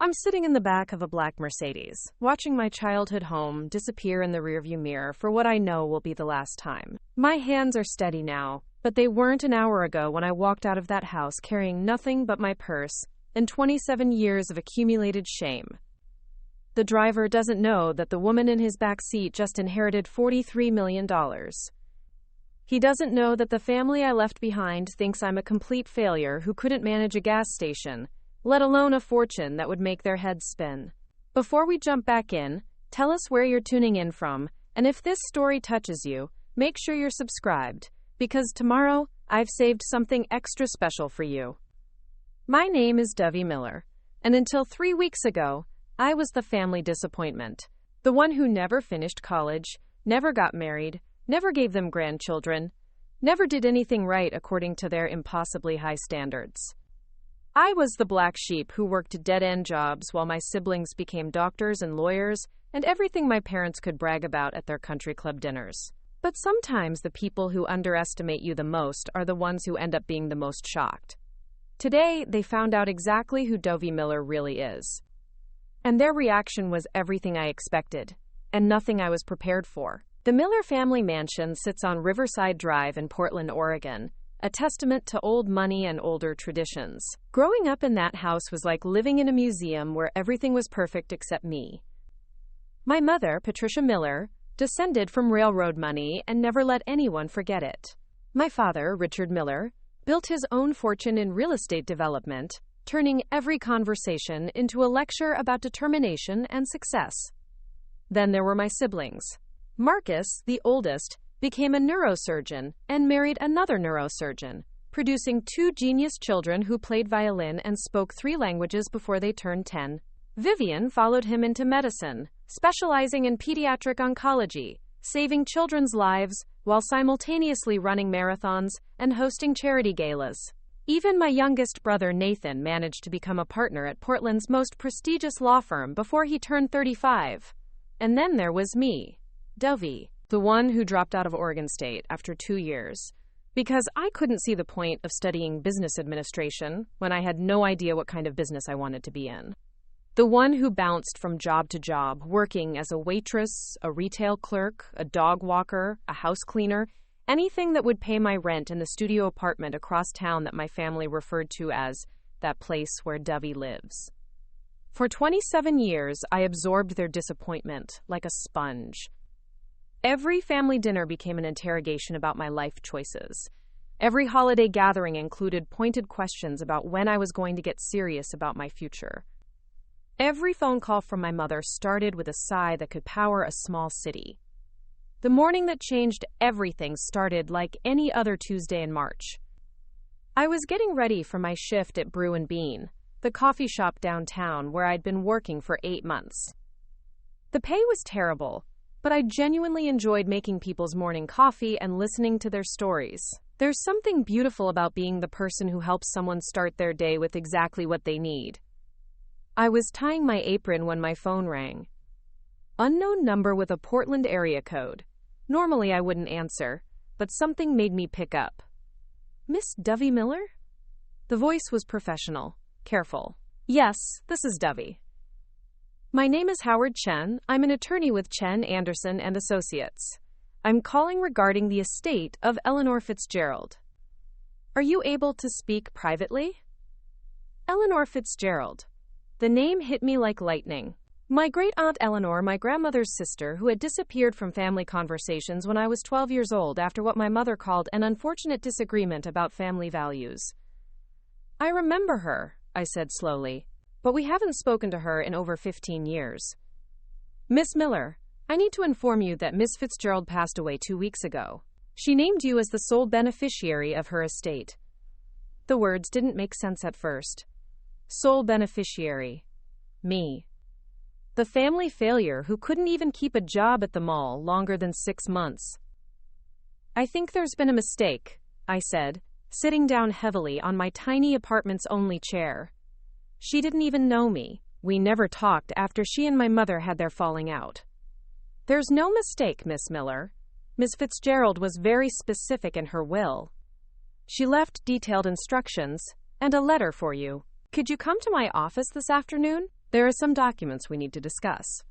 I'm sitting in the back of a black Mercedes, watching my childhood home disappear in the rearview mirror for what I know will be the last time. My hands are steady now, but they weren't an hour ago when I walked out of that house carrying nothing but my purse and 27 years of accumulated shame. The driver doesn't know that the woman in his back seat just inherited $43 million. He doesn't know that the family I left behind thinks I'm a complete failure who couldn't manage a gas station, let alone a fortune that would make their heads spin. Before we jump back in, tell us where you're tuning in from, and if this story touches you, make sure you're subscribed, because tomorrow, I've saved something extra special for you. My name is Dovie Miller, and until 3 weeks ago, I was the family disappointment. The one who never finished college, never got married, never gave them grandchildren, never did anything right according to their impossibly high standards. I was the black sheep who worked dead-end jobs while my siblings became doctors and lawyers and everything my parents could brag about at their country club dinners. But sometimes the people who underestimate you the most are the ones who end up being the most shocked. Today, they found out exactly who Dovie Miller really is. And their reaction was everything I expected, and nothing I was prepared for. The Miller family mansion sits on Riverside Drive in Portland, Oregon, a testament to old money and older traditions. Growing up in that house was like living in a museum where everything was perfect except me. My mother, Patricia Miller, descended from railroad money and never let anyone forget it. My father, Richard Miller, built his own fortune in real estate development, turning every conversation into a lecture about determination and success. Then there were my siblings. Marcus, the oldest, became a neurosurgeon and married another neurosurgeon, producing 2 genius children who played violin and spoke 3 languages before they turned 10. Vivian followed him into medicine, specializing in pediatric oncology, saving children's lives while simultaneously running marathons and hosting charity galas. Even my youngest brother Nathan managed to become a partner at Portland's most prestigious law firm before he turned 35. And then there was me, Dovie, the one who dropped out of Oregon State after 2 years, because I couldn't see the point of studying business administration when I had no idea what kind of business I wanted to be in. The one who bounced from job to job, working as a waitress, a retail clerk, a dog walker, a house cleaner, anything that would pay my rent in the studio apartment across town that my family referred to as that place where Dovie lives. For 27 years, I absorbed their disappointment like a sponge. Every family dinner became an interrogation about my life choices. Every holiday gathering included pointed questions about when I was going to get serious about my future. Every phone call from my mother started with a sigh that could power a small city. The morning that changed everything started like any other Tuesday in March. I was getting ready for my shift at Brew and Bean, the coffee shop downtown where I'd been working for 8 months. The pay was terrible, but I genuinely enjoyed making people's morning coffee and listening to their stories. There's something beautiful about being the person who helps someone start their day with exactly what they need. I was tying my apron when my phone rang. Unknown number with a Portland area code. Normally I wouldn't answer, but something made me pick up. Miss Dovie Miller? The voice was professional, careful. Yes, this is Dovie. My name is Howard Chen. I'm an attorney with Chen, Anderson and Associates. I'm calling regarding the estate of Eleanor Fitzgerald. Are you able to speak privately? Eleanor Fitzgerald. The name hit me like lightning. My great-aunt Eleanor, my grandmother's sister, who had disappeared from family conversations when I was 12 years old after what my mother called an unfortunate disagreement about family values. I remember her, I said slowly, but we haven't spoken to her in over 15 years. Miss Miller, I need to inform you that Miss Fitzgerald passed away 2 weeks ago. She named you as the sole beneficiary of her estate. The words didn't make sense at first. Sole beneficiary. Me. The family failure who couldn't even keep a job at the mall longer than 6 months. I think there's been a mistake, I said, sitting down heavily on my tiny apartment's only chair. She didn't even know me. We never talked after she and my mother had their falling out. There's no mistake, Miss Miller. Miss Fitzgerald was very specific in her will. She left detailed instructions and a letter for you. Could you come to my office this afternoon? There are some documents we need to discuss.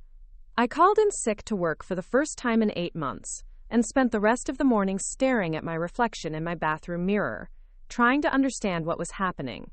I called in sick to work for the first time in 8 months and spent the rest of the morning staring at my reflection in my bathroom mirror, trying to understand what was happening.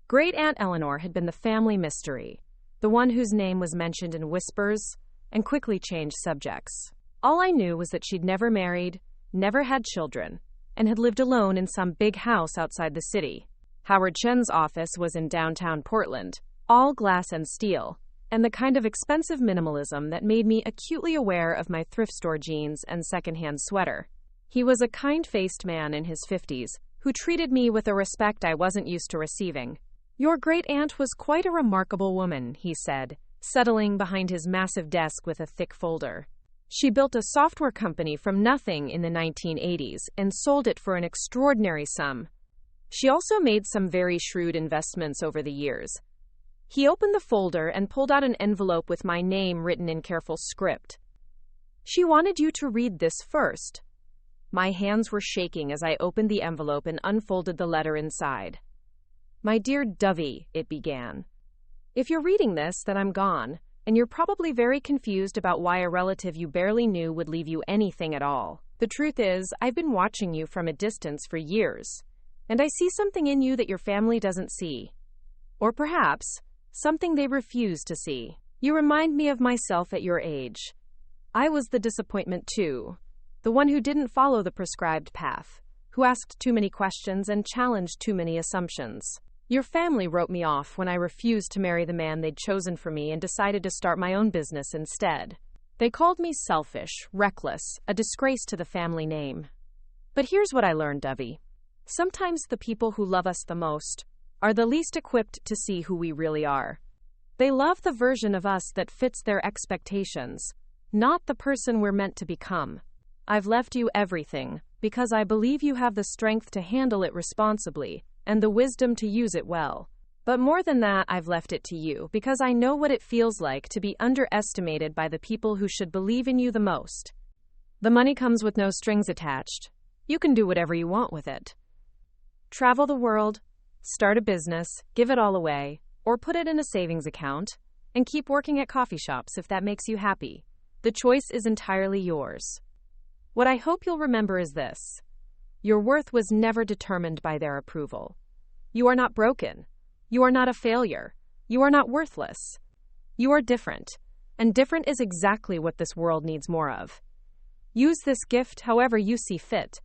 Great Aunt Eleanor had been the family mystery, the one whose name was mentioned in whispers and quickly changed subjects. All I knew was that she'd never married, never had children, and had lived alone in some big house outside the city. Howard Chen's office was in downtown Portland, all glass and steel, and the kind of expensive minimalism that made me acutely aware of my thrift store jeans and secondhand sweater. He was a kind-faced man in his 50s who treated me with a respect I wasn't used to receiving. "Your great-aunt was quite a remarkable woman," he said, settling behind his massive desk with a thick folder. "She built a software company from nothing in the 1980s and sold it for an extraordinary sum. She also made some very shrewd investments over the years." He opened the folder and pulled out an envelope with my name written in careful script. "She wanted you to read this first." My hands were shaking as I opened the envelope and unfolded the letter inside. "My dear Dovie," it began. "If you're reading this, then I'm gone, and you're probably very confused about why a relative you barely knew would leave you anything at all. The truth is, I've been watching you from a distance for years, and I see something in you that your family doesn't see. Or perhaps something they refuse to see. You remind me of myself at your age. I was the disappointment too, the one who didn't follow the prescribed path, who asked too many questions and challenged too many assumptions. Your family wrote me off when I refused to marry the man they'd chosen for me and decided to start my own business instead. They called me selfish, reckless, a disgrace to the family name. But here's what I learned, Dovie. Sometimes the people who love us the most are the least equipped to see who we really are. They love the version of us that fits their expectations, not the person we're meant to become. I've left you everything because I believe you have the strength to handle it responsibly and the wisdom to use it well. But more than that, I've left it to you because I know what it feels like to be underestimated by the people who should believe in you the most. The money comes with no strings attached. You can do whatever you want with it. Travel the world, start a business, give it all away, or put it in a savings account, and keep working at coffee shops if that makes you happy. The choice is entirely yours. What I hope you'll remember is this. Your worth was never determined by their approval. You are not broken. You are not a failure. You are not worthless. You are different, and different is exactly what this world needs more of. Use this gift however you see fit.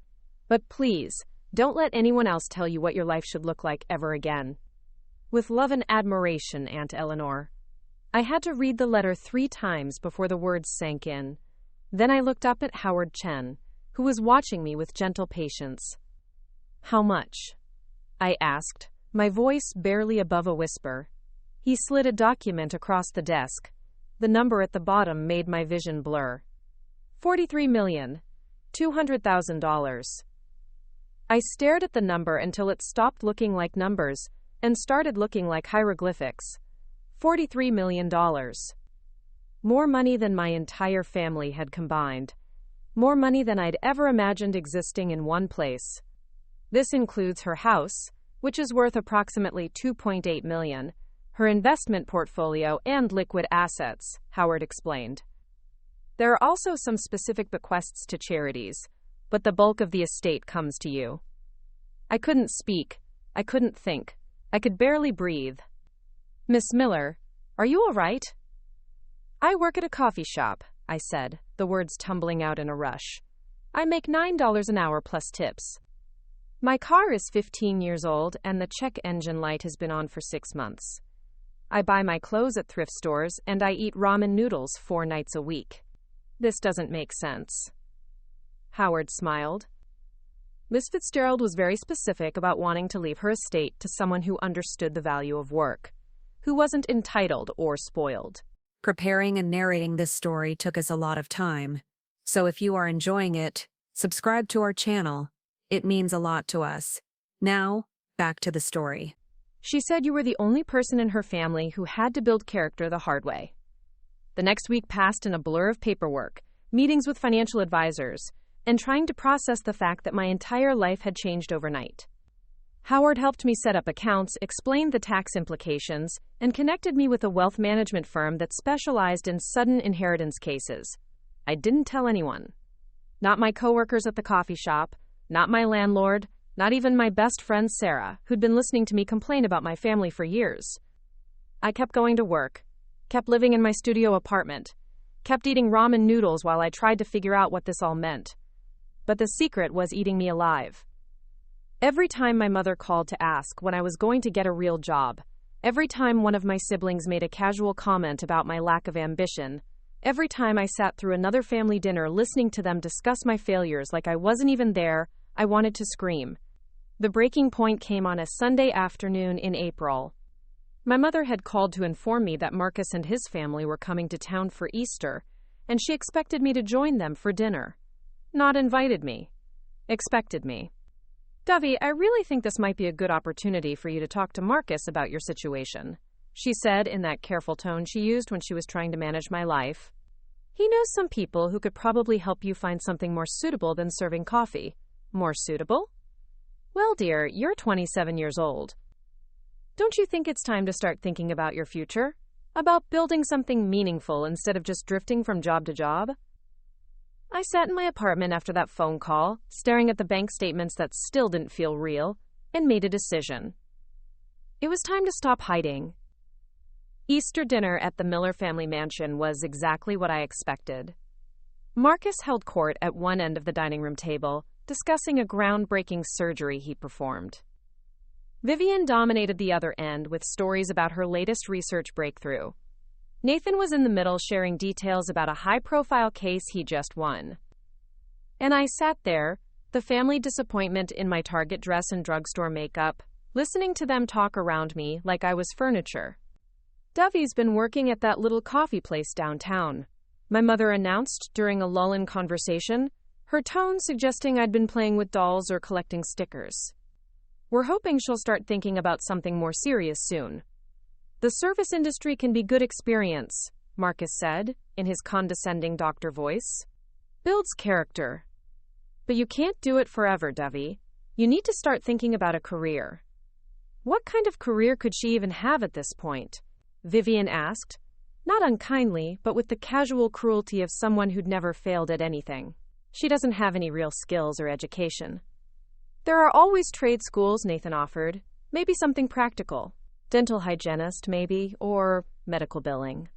But please, don't let anyone else tell you what your life should look like ever again. With love and admiration, Aunt Eleanor. I had to read the letter 3 times before the words sank in. Then I looked up at Howard Chen, who was watching me with gentle patience. "How much?" I asked, my voice barely above a whisper. He slid a document across the desk. The number at the bottom made my vision blur. $43,200,000. I stared at the number until it stopped looking like numbers and started looking like hieroglyphics. $43 million. More money than my entire family had combined. More money than I'd ever imagined existing in one place. This includes her house, which is worth approximately $2.8 million, her investment portfolio, and liquid assets, Howard explained. There are also some specific bequests to charities, but the bulk of the estate comes to you. I couldn't speak. I couldn't think. I could barely breathe. "Miss Miller, are you all right?" "I work at a coffee shop," I said, the words tumbling out in a rush. "I make $9 an hour plus tips. My car is 15 years old, and the check engine light has been on for 6 months. I buy my clothes at thrift stores, and I eat ramen noodles 4 nights a week. This doesn't make sense." Howard smiled. Miss Fitzgerald was very specific about wanting to leave her estate to someone who understood the value of work, who wasn't entitled or spoiled. Preparing and narrating this story took us a lot of time, so if you are enjoying it, subscribe to our channel. It means a lot to us. Now, back to the story. "She said you were the only person in her family who had to build character the hard way." The next week passed in a blur of paperwork, meetings with financial advisors, and trying to process the fact that my entire life had changed overnight. Howard helped me set up accounts, explained the tax implications, and connected me with a wealth management firm that specialized in sudden inheritance cases. I didn't tell anyone. Not my coworkers at the coffee shop, not my landlord, not even my best friend Sarah, who'd been listening to me complain about my family for years. I kept going to work, kept living in my studio apartment, kept eating ramen noodles while I tried to figure out what this all meant. But the secret was eating me alive. Every time my mother called to ask when I was going to get a real job, every time one of my siblings made a casual comment about my lack of ambition, every time I sat through another family dinner listening to them discuss my failures like I wasn't even there, I wanted to scream. The breaking point came on a Sunday afternoon in April. My mother had called to inform me that Marcus and his family were coming to town for Easter, and she expected me to join them for dinner. Not invited me. Expected me. Dovie, I really think this might be a good opportunity for you to talk to Marcus about your situation, she said in that careful tone she used when she was trying to manage my life. He knows some people who could probably help you find something more suitable than serving coffee. More suitable? Well, dear, you're 27 years old. Don't you think it's time to start thinking about your future? About building something meaningful instead of just drifting from job to job? I sat in my apartment after that phone call, staring at the bank statements that still didn't feel real, and made a decision. It was time to stop hiding. Easter dinner at the Miller family mansion was exactly what I expected. Marcus held court at one end of the dining room table, discussing a groundbreaking surgery he performed. Vivian dominated the other end with stories about her latest research breakthrough. Nathan was in the middle sharing details about a high-profile case he just won. And I sat there, the family disappointment in my Target dress and drugstore makeup, listening to them talk around me like I was furniture. Dovie's been working at that little coffee place downtown, my mother announced during a lull in conversation, her tone suggesting I'd been playing with dolls or collecting stickers. We're hoping she'll start thinking about something more serious soon. The service industry can be good experience, Marcus said, in his condescending doctor voice. Builds character. But you can't do it forever, Dovie. You need to start thinking about a career. What kind of career could she even have at this point? Vivian asked, not unkindly, but with the casual cruelty of someone who'd never failed at anything. She doesn't have any real skills or education. There are always trade schools, Nathan offered. Maybe something practical. Dental hygienist, maybe, or medical billing.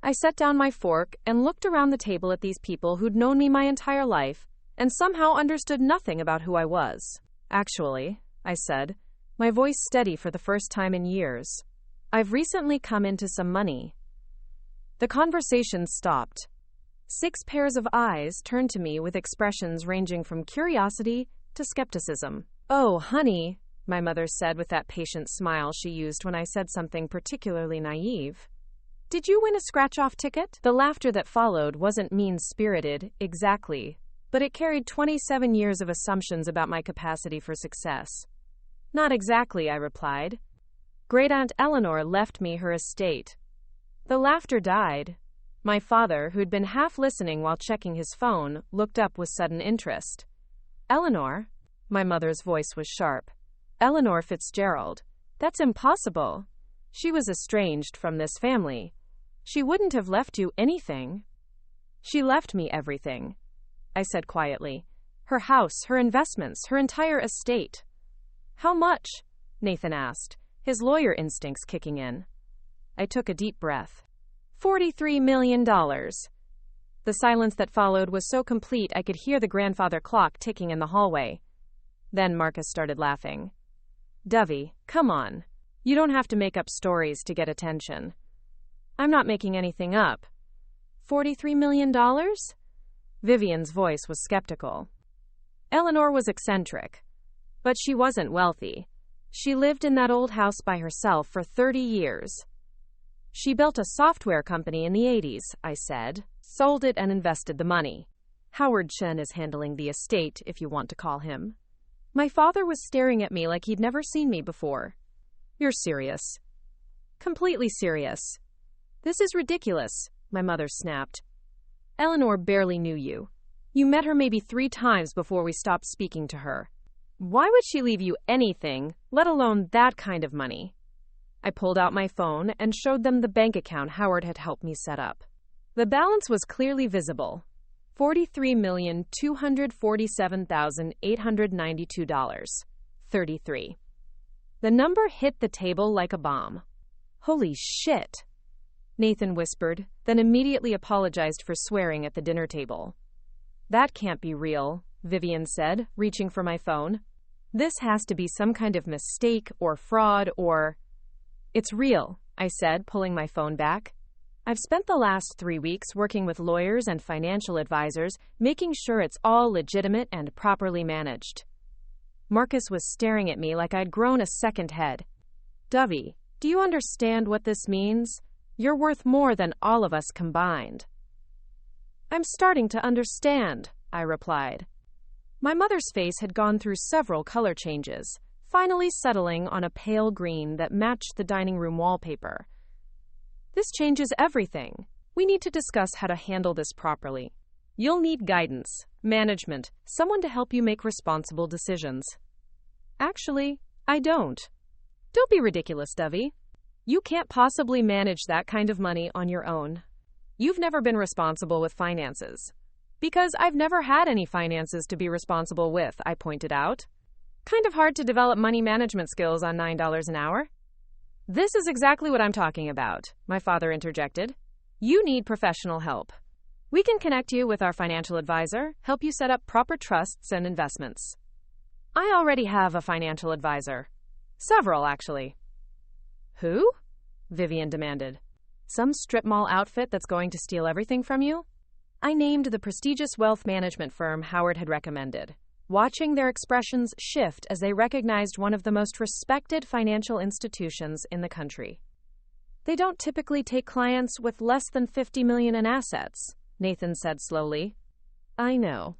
I set down my fork and looked around the table at these people who'd known me my entire life and somehow understood nothing about who I was. Actually, I said, my voice steady for the first time in years, I've recently come into some money. The conversation stopped. 6 pairs of eyes turned to me with expressions ranging from curiosity to skepticism. Oh, honey, my mother said with that patient smile she used when I said something particularly naive. Did you win a scratch-off ticket? The laughter that followed wasn't mean-spirited, exactly, but it carried 27 years of assumptions about my capacity for success. Not exactly, I replied. Great-aunt Eleanor left me her estate. The laughter died. My father, who'd been half listening while checking his phone, looked up with sudden interest. Eleanor? My mother's voice was sharp. Eleanor Fitzgerald. That's impossible. She was estranged from this family. She wouldn't have left you anything. She left me everything, I said quietly. Her house, her investments, her entire estate. How much? Nathan asked, his lawyer instincts kicking in. I took a deep breath. $43 million. The silence that followed was so complete I could hear the grandfather clock ticking in the hallway. Then Marcus started laughing. Dovie, come on. You don't have to make up stories to get attention. I'm not making anything up. $43 million? Vivian's voice was skeptical. Eleanor was eccentric, but she wasn't wealthy. She lived in that old house by herself for 30 years. She built a software company in the 80s, I said, sold it and invested the money. Howard Chen is handling the estate, if you want to call him. My father was staring at me like he'd never seen me before. You're serious. Completely serious. This is ridiculous, my mother snapped. Eleanor barely knew you. You met her maybe 3 times before we stopped speaking to her. Why would she leave you anything, let alone that kind of money? I pulled out my phone and showed them the bank account Howard had helped me set up. The balance was clearly visible. $43,247,892.33. The number hit the table like a bomb. Holy shit, Nathan whispered, then immediately apologized for swearing at the dinner table. That can't be real, Vivian said, reaching for my phone. This has to be some kind of mistake or fraud or... It's real, I said, pulling my phone back. I've spent the last 3 weeks working with lawyers and financial advisors, making sure it's all legitimate and properly managed. Marcus was staring at me like I'd grown a second head. Dovie, do you understand what this means? You're worth more than all of us combined. I'm starting to understand, I replied. My mother's face had gone through several color changes, finally settling on a pale green that matched the dining room wallpaper. This changes everything. We need to discuss how to handle this properly. You'll need guidance, management, someone to help you make responsible decisions. Actually, I don't. Don't be ridiculous, Dovie. You can't possibly manage that kind of money on your own. You've never been responsible with finances. Because I've never had any finances to be responsible with, I pointed out. Kind of hard to develop money management skills on $9 an hour. This is exactly what I'm talking about, my father interjected. You need professional help. We can connect you with our financial advisor, help you set up proper trusts and investments. I already have a financial advisor. Several, actually. Who? Vivian demanded. Some strip mall outfit that's going to steal everything from you? I named the prestigious wealth management firm Howard had recommended, watching their expressions shift as they recognized one of the most respected financial institutions in the country. They don't typically take clients with less than $50 million in assets, Nathan said slowly. I know.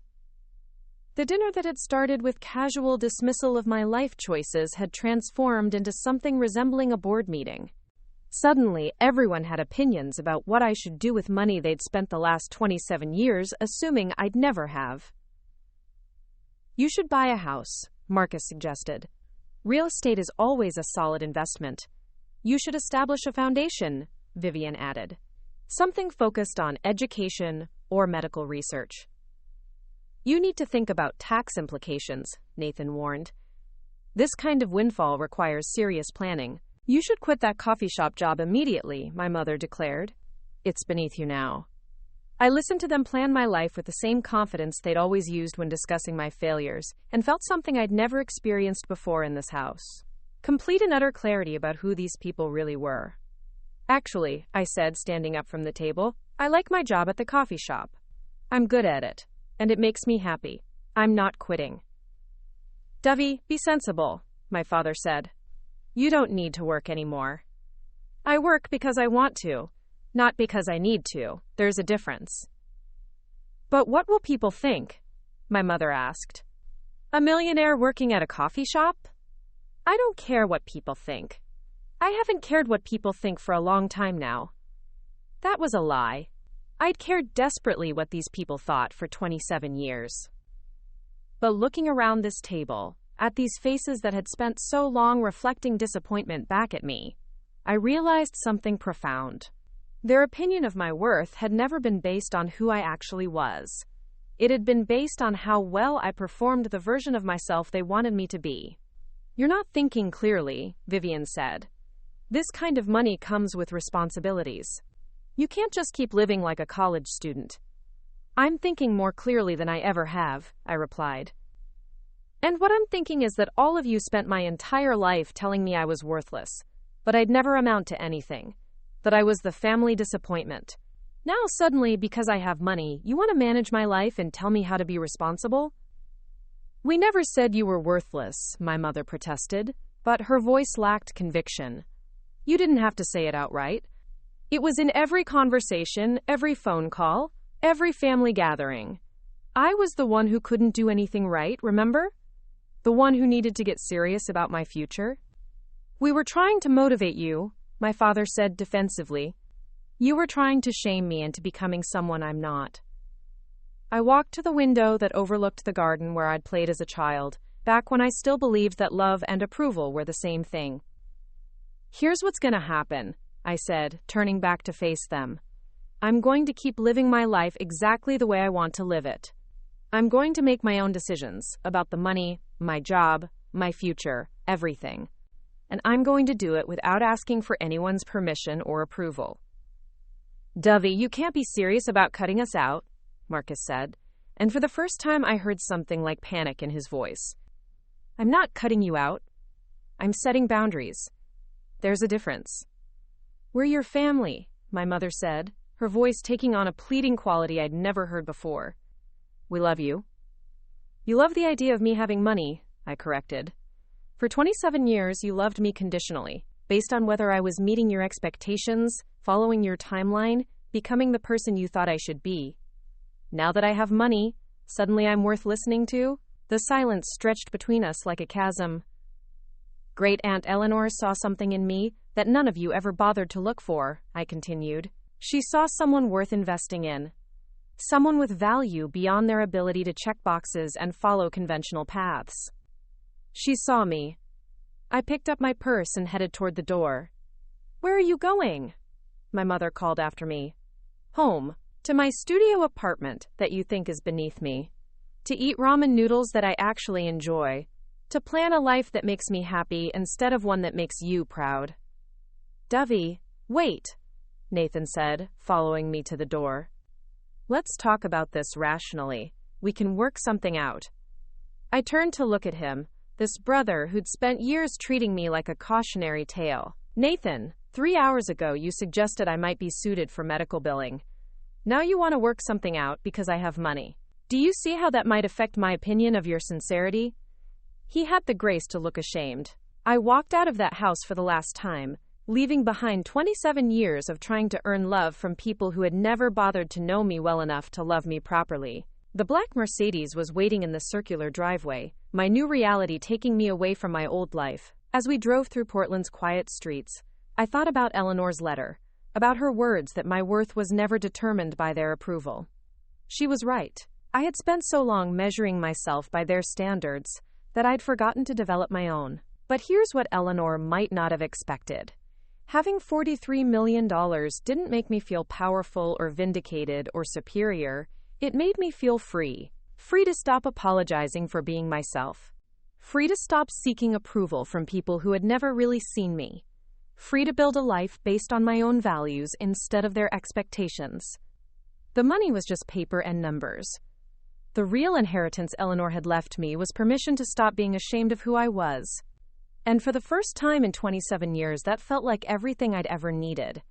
The dinner that had started with casual dismissal of my life choices had transformed into something resembling a board meeting. Suddenly, everyone had opinions about what I should do with money they'd spent the last 27 years, assuming I'd never have. You should buy a house, Marcus suggested. Real estate is always a solid investment. You should establish a foundation, Vivian added. Something focused on education or medical research. You need to think about tax implications, Nathan warned. This kind of windfall requires serious planning. You should quit that coffee shop job immediately, my mother declared. It's beneath you now. I listened to them plan my life with the same confidence they'd always used when discussing my failures, and felt something I'd never experienced before in this house. Complete and utter clarity about who these people really were. Actually, I said, standing up from the table, I like my job at the coffee shop. I'm good at it, and it makes me happy. I'm not quitting. Dovie, be sensible, my father said. You don't need to work anymore. I work because I want to, not because I need to. There's a difference. But what will people think? My mother asked. A millionaire working at a coffee shop? I don't care what people think. I haven't cared what people think for a long time now. That was a lie. I'd cared desperately what these people thought for 27 years. But looking around this table, at these faces that had spent so long reflecting disappointment back at me, I realized something profound. Their opinion of my worth had never been based on who I actually was. It had been based on how well I performed the version of myself they wanted me to be. You're not thinking clearly, Vivian said. This kind of money comes with responsibilities. You can't just keep living like a college student. I'm thinking more clearly than I ever have, I replied. And what I'm thinking is that all of you spent my entire life telling me I was worthless, but I'd never amount to anything, that I was the family disappointment. Now suddenly, because I have money, you want to manage my life and tell me how to be responsible? We never said you were worthless, my mother protested, but her voice lacked conviction. You didn't have to say it outright. It was in every conversation, every phone call, every family gathering. I was the one who couldn't do anything right, remember? The one who needed to get serious about my future. We were trying to motivate you, my father said defensively. You were trying to shame me into becoming someone I'm not. I walked to the window that overlooked the garden where I'd played as a child back when I still believed that love and approval were the same thing. "Here's what's gonna happen," I said, turning back to face them. "I'm going to keep living my life exactly the way I want to live it. I'm going to make my own decisions about the money, my job, my future, everything. And I'm going to do it without asking for anyone's permission or approval." "Dovie, you can't be serious about cutting us out," Marcus said, and for the first time I heard something like panic in his voice. "I'm not cutting you out. I'm setting boundaries. There's a difference." "We're your family," my mother said, her voice taking on a pleading quality I'd never heard before. "We love you." "You love the idea of me having money," I corrected. "For 27 years, you loved me conditionally, based on whether I was meeting your expectations, following your timeline, becoming the person you thought I should be. Now that I have money, suddenly I'm worth listening to?" The silence stretched between us like a chasm. "Great Aunt Eleanor saw something in me that none of you ever bothered to look for," I continued. "She saw someone worth investing in. Someone with value beyond their ability to check boxes and follow conventional paths. She saw me." I picked up my purse and headed toward the door. "Where are you going?" my mother called after me. "Home. To my studio apartment that you think is beneath me. To eat ramen noodles that I actually enjoy. To plan a life that makes me happy instead of one that makes you proud." "Dovie, wait," Nathan said, following me to the door. "Let's talk about this rationally. We can work something out." I turned to look at him, this brother who'd spent years treating me like a cautionary tale. "Nathan, 3 hours ago you suggested I might be suited for medical billing. Now you want to work something out because I have money. Do you see how that might affect my opinion of your sincerity?" He had the grace to look ashamed. I walked out of that house for the last time, leaving behind 27 years of trying to earn love from people who had never bothered to know me well enough to love me properly. The black Mercedes was waiting in the circular driveway, my new reality taking me away from my old life. As we drove through Portland's quiet streets, I thought about Eleanor's letter, about her words that my worth was never determined by their approval. She was right. I had spent so long measuring myself by their standards that I'd forgotten to develop my own. But here's what Eleanor might not have expected. Having $43 million didn't make me feel powerful or vindicated or superior. It made me feel free. Free to stop apologizing for being myself. Free to stop seeking approval from people who had never really seen me. Free to build a life based on my own values instead of their expectations. The money was just paper and numbers. The real inheritance Eleanor had left me was permission to stop being ashamed of who I was. And for the first time in 27 years, that felt like everything I'd ever needed.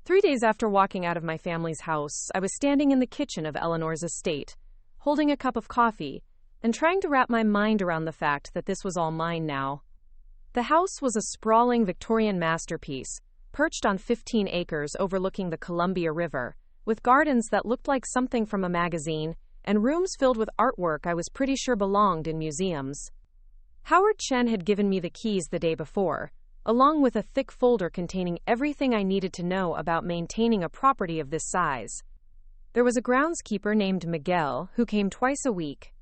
3 days after walking out of my family's house, I was standing in the kitchen of Eleanor's estate, holding a cup of coffee, and trying to wrap my mind around the fact that this was all mine now. The house was a sprawling Victorian masterpiece, perched on 15 acres overlooking the Columbia River, with gardens that looked like something from a magazine, and rooms filled with artwork I was pretty sure belonged in museums. Howard Chen had given me the keys the day before, along with a thick folder containing everything I needed to know about maintaining a property of this size. There was a groundskeeper named Miguel, who came twice a week,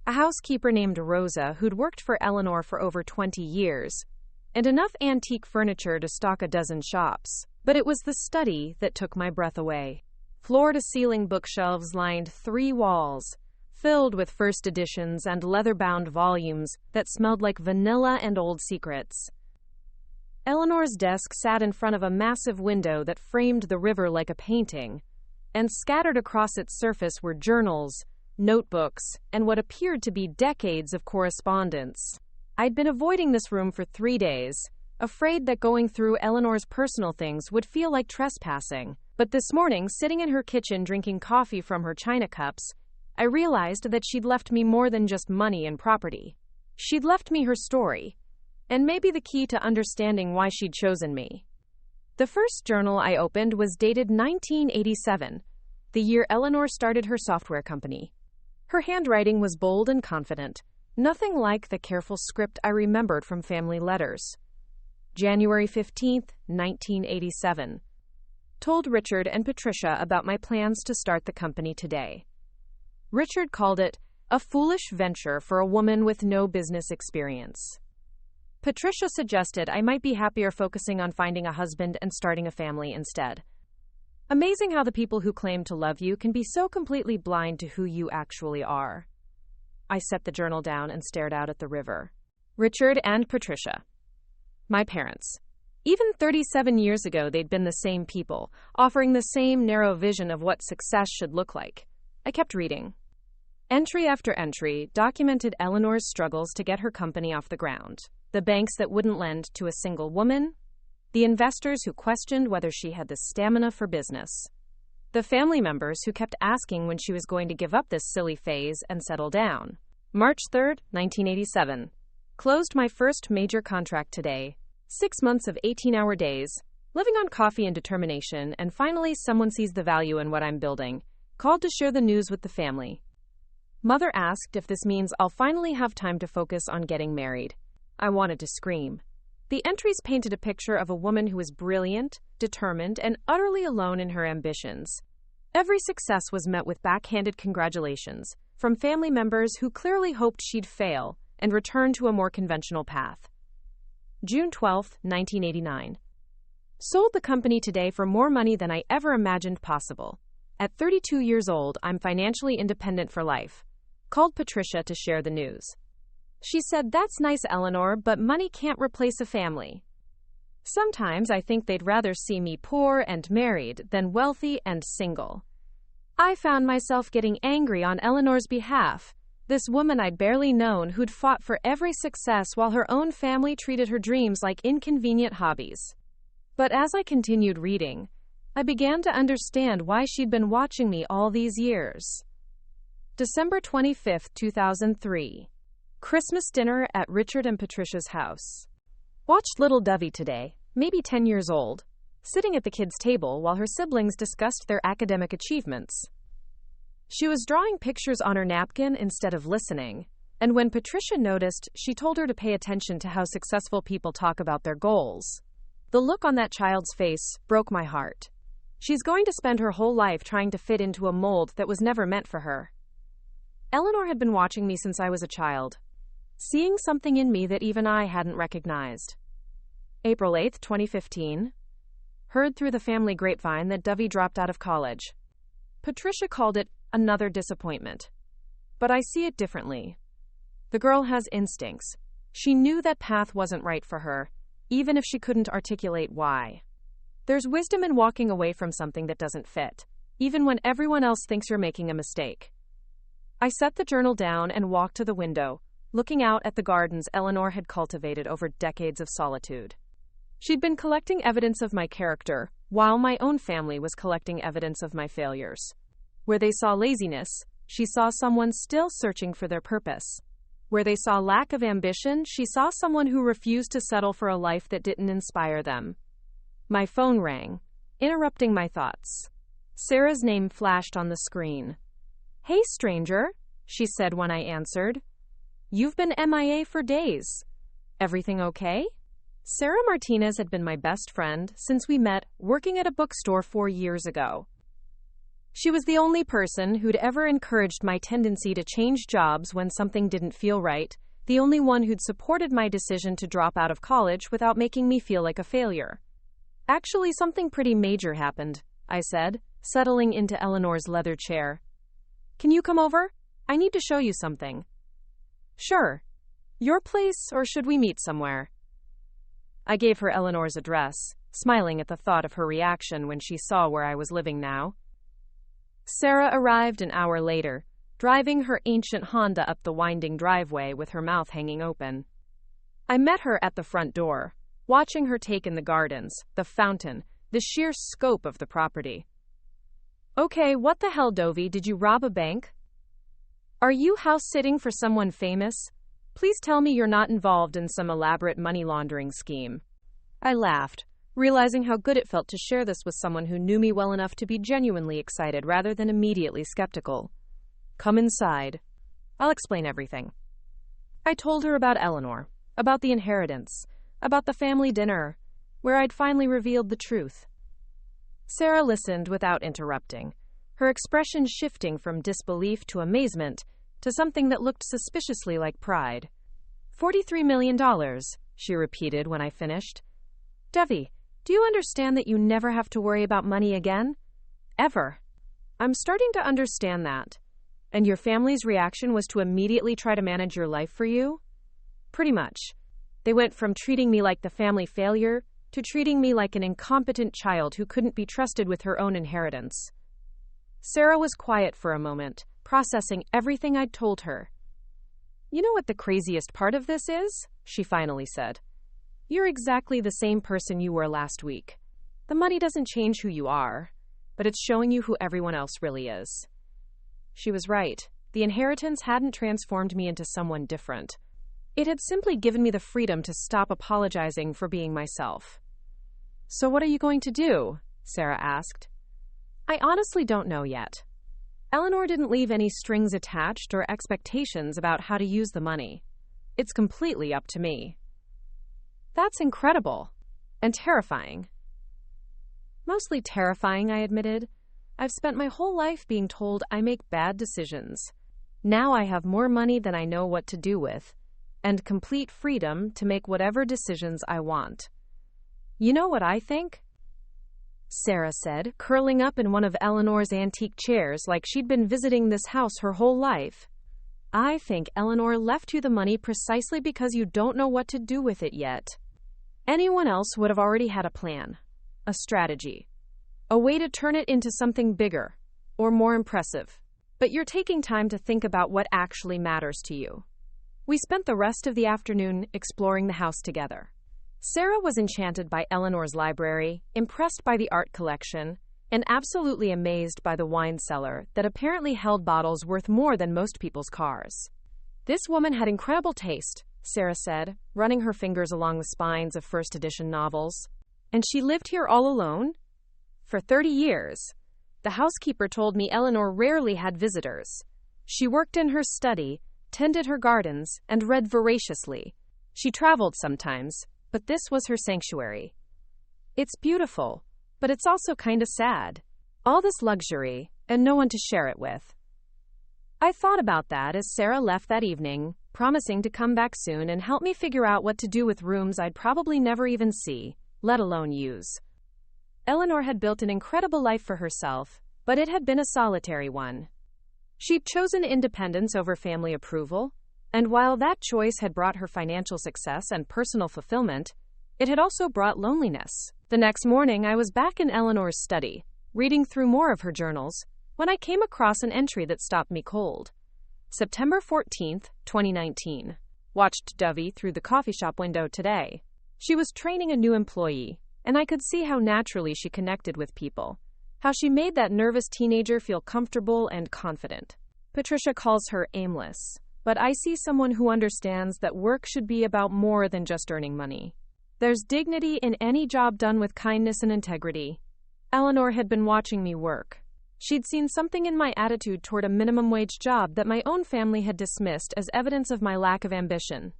a housekeeper named Rosa, who'd worked for Eleanor for over 20 years, and enough antique furniture to stock a dozen shops. But it was the study that took my breath away. Floor-to-ceiling bookshelves lined 3 walls, filled with first editions and leather-bound volumes that smelled like vanilla and old secrets. Eleanor's desk sat in front of a massive window that framed the river like a painting, and scattered across its surface were journals, notebooks, and what appeared to be decades of correspondence. I'd been avoiding this room for 3 days, afraid that going through Eleanor's personal things would feel like trespassing. But this morning, sitting in her kitchen drinking coffee from her china cups, I realized that she'd left me more than just money and property. She'd left me her story, and maybe the key to understanding why she'd chosen me. The first journal I opened was dated 1987, the year Eleanor started her software company. Her handwriting was bold and confident, nothing like the careful script I remembered from family letters. January 15th, 1987. Told Richard and Patricia about my plans to start the company today. Richard called it A foolish venture for a woman with no business experience. Patricia suggested I might be happier focusing on finding a husband and starting a family instead. Amazing how the people who claim to love you can be so completely blind to who you actually are. I set the journal down and stared out at the river. Richard and Patricia. My parents. Even 37 years ago, they'd been the same people, offering the same narrow vision of what success should look like. I kept reading. Entry after entry documented Eleanor's struggles to get her company off the ground. The banks that wouldn't lend to a single woman. The investors who questioned whether she had the stamina for business. The family members who kept asking when she was going to give up this silly phase and settle down. March 3rd, 1987. Closed my first major contract today. 6 months of 18-hour days, living on coffee and determination, and finally someone sees the value in what I'm building. Called to share the news with the family. Mother asked if this means I'll finally have time to focus on getting married. I wanted to scream. The entries painted a picture of a woman who was brilliant, determined, and utterly alone in her ambitions. Every success was met with backhanded congratulations from family members who clearly hoped she'd fail and return to a more conventional path. June 12, 1989. Sold the company today for more money than I ever imagined possible. At 32 years old, I'm financially independent for life. Called Patricia to share the news. She said, "That's nice, Eleanor, but money can't replace a family." Sometimes I think they'd rather see me poor and married than wealthy and single. I found myself getting angry on Eleanor's behalf. This woman I'd barely known who'd fought for every success while her own family treated her dreams like inconvenient hobbies. But as I continued reading, I began to understand why she'd been watching me all these years. December 25, 2003. Christmas dinner at Richard and Patricia's house. Watched little Dovie today, maybe 10 years old, sitting at the kids' table while her siblings discussed their academic achievements. She was drawing pictures on her napkin instead of listening, and when Patricia noticed, she told her to pay attention to how successful people talk about their goals. The look on that child's face broke my heart. She's going to spend her whole life trying to fit into a mold that was never meant for her. Eleanor had been watching me since I was a child, seeing something in me that even I hadn't recognized. April 8, 2015. Heard through the family grapevine that Dovie dropped out of college. Patricia called it another disappointment. But I see it differently. The girl has instincts. She knew that path wasn't right for her, even if she couldn't articulate why. There's wisdom in walking away from something that doesn't fit, even when everyone else thinks you're making a mistake. I set the journal down and walked to the window, looking out at the gardens Eleanor had cultivated over decades of solitude. She'd been collecting evidence of my character, while my own family was collecting evidence of my failures. Where they saw laziness, she saw someone still searching for their purpose. Where they saw lack of ambition, she saw someone who refused to settle for a life that didn't inspire them. My phone rang, interrupting my thoughts. Sarah's name flashed on the screen. "Hey, stranger," she said when I answered. "You've been MIA for days. Everything okay?" Sarah Martinez had been my best friend since we met working at a bookstore 4 years ago. She was the only person who'd ever encouraged my tendency to change jobs when something didn't feel right, the only one who'd supported my decision to drop out of college without making me feel like a failure. "Actually, something pretty major happened," I said, settling into Eleanor's leather chair. "Can you come over? I need to show you something." "Sure. Your place, or should we meet somewhere?" I gave her Eleanor's address, smiling at the thought of her reaction when she saw where I was living now. Sarah arrived an hour later, driving her ancient Honda up the winding driveway with her mouth hanging open. I met her at the front door, watching her take in the gardens, the fountain, the sheer scope of the property. "Okay, what the hell, Dovie, did you rob a bank? Are you house-sitting for someone famous? Please tell me you're not involved in some elaborate money laundering scheme." I laughed, realizing how good it felt to share this with someone who knew me well enough to be genuinely excited rather than immediately skeptical. "Come inside. I'll explain everything." I told her about Eleanor, about the inheritance, about the family dinner, where I'd finally revealed the truth. Sarah listened without interrupting, her expression shifting from disbelief to amazement, to something that looked suspiciously like pride. $43 million, she repeated when I finished. Dovie, do you understand that you never have to worry about money again? Ever. I'm starting to understand that. And your family's reaction was to immediately try to manage your life for you? Pretty much. They went from treating me like the family failure to treating me like an incompetent child who couldn't be trusted with her own inheritance. Sarah was quiet for a moment, processing everything I'd told her. You know what the craziest part of this is? She finally said. You're exactly the same person you were last week. The money doesn't change who you are, but it's showing you who everyone else really is. She was right. The inheritance hadn't transformed me into someone different. It had simply given me the freedom to stop apologizing for being myself. So what are you going to do? Sarah asked. I honestly don't know yet. Eleanor didn't leave any strings attached or expectations about how to use the money. It's completely up to me. That's incredible. And terrifying. Mostly terrifying, I admitted. I've spent my whole life being told I make bad decisions. Now I have more money than I know what to do with, and complete freedom to make whatever decisions I want. You know what I think? Sarah said, curling up in one of Eleanor's antique chairs like she'd been visiting this house her whole life. I think Eleanor left you the money precisely because you don't know what to do with it yet. Anyone else would have already had a plan, a strategy, a way to turn it into something bigger or more impressive. But you're taking time to think about what actually matters to you. We spent the rest of the afternoon exploring the house together. Sarah was enchanted by Eleanor's library, impressed by the art collection, and absolutely amazed by the wine cellar that apparently held bottles worth more than most people's cars. This woman had incredible taste, Sarah said, running her fingers along the spines of first edition novels. And she lived here all alone? For 30 years. The housekeeper told me Eleanor rarely had visitors. She worked in her study, tended her gardens, and read voraciously. She traveled sometimes, but this was her sanctuary. It's beautiful, but it's also kinda sad. All this luxury, and no one to share it with. I thought about that as Sarah left that evening, promising to come back soon and help me figure out what to do with rooms I'd probably never even see, let alone use. Eleanor had built an incredible life for herself, but it had been a solitary one. She'd chosen independence over family approval, and while that choice had brought her financial success and personal fulfillment, it had also brought loneliness. The next morning, I was back in Eleanor's study, reading through more of her journals, when I came across an entry that stopped me cold. September 14th, 2019. Watched Dovie through the coffee shop window today. She was training a new employee, and I could see how naturally she connected with people, how she made that nervous teenager feel comfortable and confident. Patricia calls her aimless, but I see someone who understands that work should be about more than just earning money. There's dignity in any job done with kindness and integrity. Eleanor had been watching me work. She'd seen something in my attitude toward a minimum wage job that my own family had dismissed as evidence of my lack of ambition.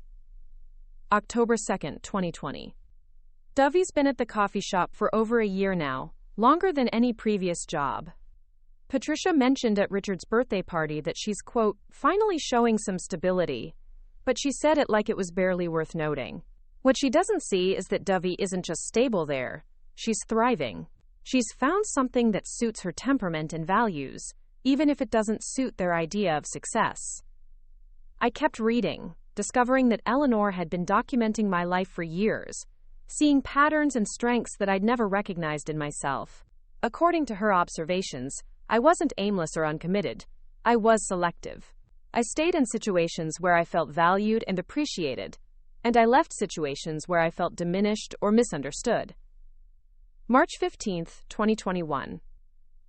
October 2nd, 2020. Dovie's been at the coffee shop for over a year now, longer than any previous job. Patricia mentioned at Richard's birthday party that she's, quote, finally showing some stability, but she said it like it was barely worth noting. What she doesn't see is that Dovie isn't just stable there, she's thriving. She's found something that suits her temperament and values, even if it doesn't suit their idea of success. I kept reading, discovering that Eleanor had been documenting my life for years, seeing patterns and strengths that I'd never recognized in myself. According to her observations, I wasn't aimless or uncommitted. I was selective. I stayed in situations where I felt valued and appreciated, and I left situations where I felt diminished or misunderstood. March 15th, 2021.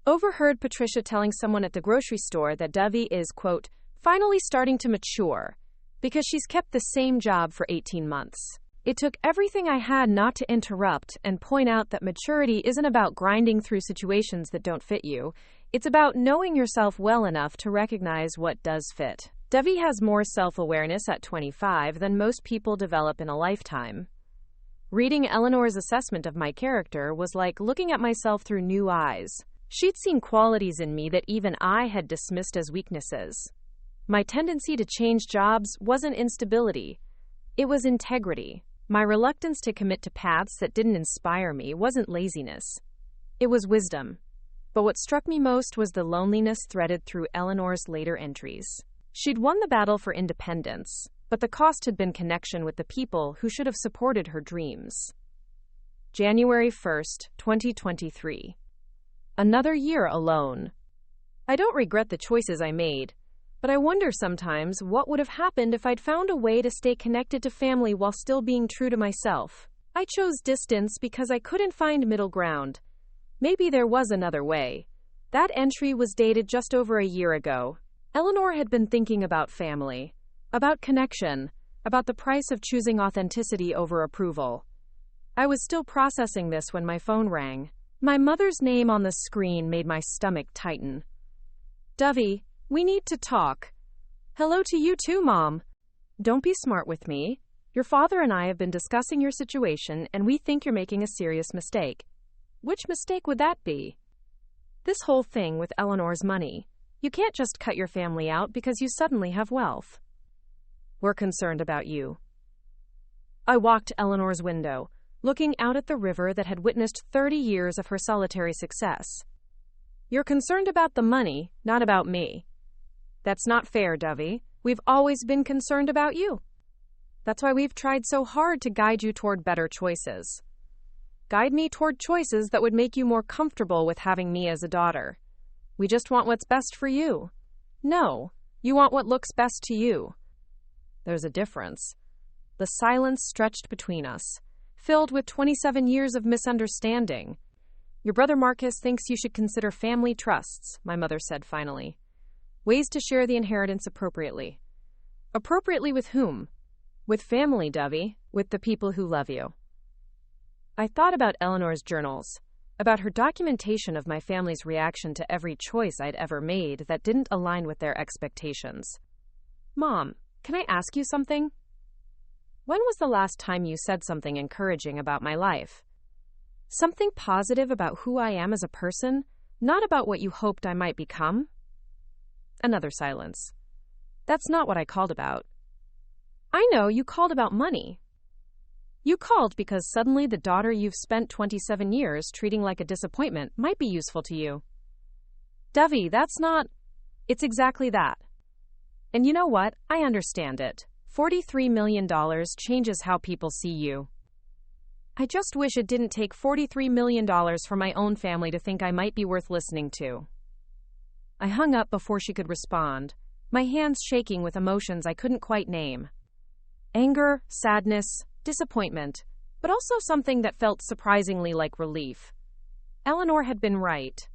Overheard Patricia telling someone at the grocery store that Dovie is, quote, finally starting to mature, because she's kept the same job for 18 months. It took everything I had not to interrupt and point out that maturity isn't about grinding through situations that don't fit you. It's about knowing yourself well enough to recognize what does fit. Dovie has more self-awareness at 25 than most people develop in a lifetime. Reading Eleanor's assessment of my character was like looking at myself through new eyes. She'd seen qualities in me that even I had dismissed as weaknesses. My tendency to change jobs wasn't instability. It was integrity. My reluctance to commit to paths that didn't inspire me wasn't laziness. It was wisdom. But what struck me most was the loneliness threaded through Eleanor's later entries. She'd won the battle for independence, but the cost had been connection with the people who should have supported her dreams. January 1st, 2023. Another year alone. I don't regret the choices I made, but I wonder sometimes what would have happened if I'd found a way to stay connected to family while still being true to myself. I chose distance because I couldn't find middle ground. Maybe there was another way. That entry was dated just over a year ago. Eleanor had been thinking about family, about connection, about the price of choosing authenticity over approval. I was still processing this when my phone rang. My mother's name on the screen made my stomach tighten. "Dovie, we need to talk." "Hello to you too, Mom." "Don't be smart with me. Your father and I have been discussing your situation, and we think you're making a serious mistake." "Which mistake would that be?" "This whole thing with Eleanor's money. You can't just cut your family out because you suddenly have wealth." "We're concerned about you." I walked to Eleanor's window, looking out at the river that had witnessed 30 years of her solitary success. "You're concerned about the money, not about me." "That's not fair, Dovie. We've always been concerned about you. That's why we've tried so hard to guide you toward better choices. Guide me toward choices that would make you more comfortable with having me as a daughter. We just want what's best for you." "No, you want what looks best to you." There's a difference. The silence stretched between us, filled with 27 years of misunderstanding. "Your brother Marcus thinks you should consider family trusts," my mother said finally. "Ways to share the inheritance appropriately." "Appropriately with whom?" "With family, Dovie. With the people who love you." I thought about Eleanor's journals, about her documentation of my family's reaction to every choice I'd ever made that didn't align with their expectations. "Mom, can I ask you something? When was the last time you said something encouraging about my life? Something positive about who I am as a person, not about what you hoped I might become?" Another silence. "That's not what I called about." "I know, you called about money. You called because suddenly the daughter you've spent 27 years treating like a disappointment might be useful to you." "Dovie, that's not..." "It's exactly that. And you know what? I understand it. $43 million changes how people see you. I just wish it didn't take $43 million for my own family to think I might be worth listening to." I hung up before she could respond, my hands shaking with emotions I couldn't quite name. Anger, sadness, disappointment, but also something that felt surprisingly like relief. Eleanor had been right.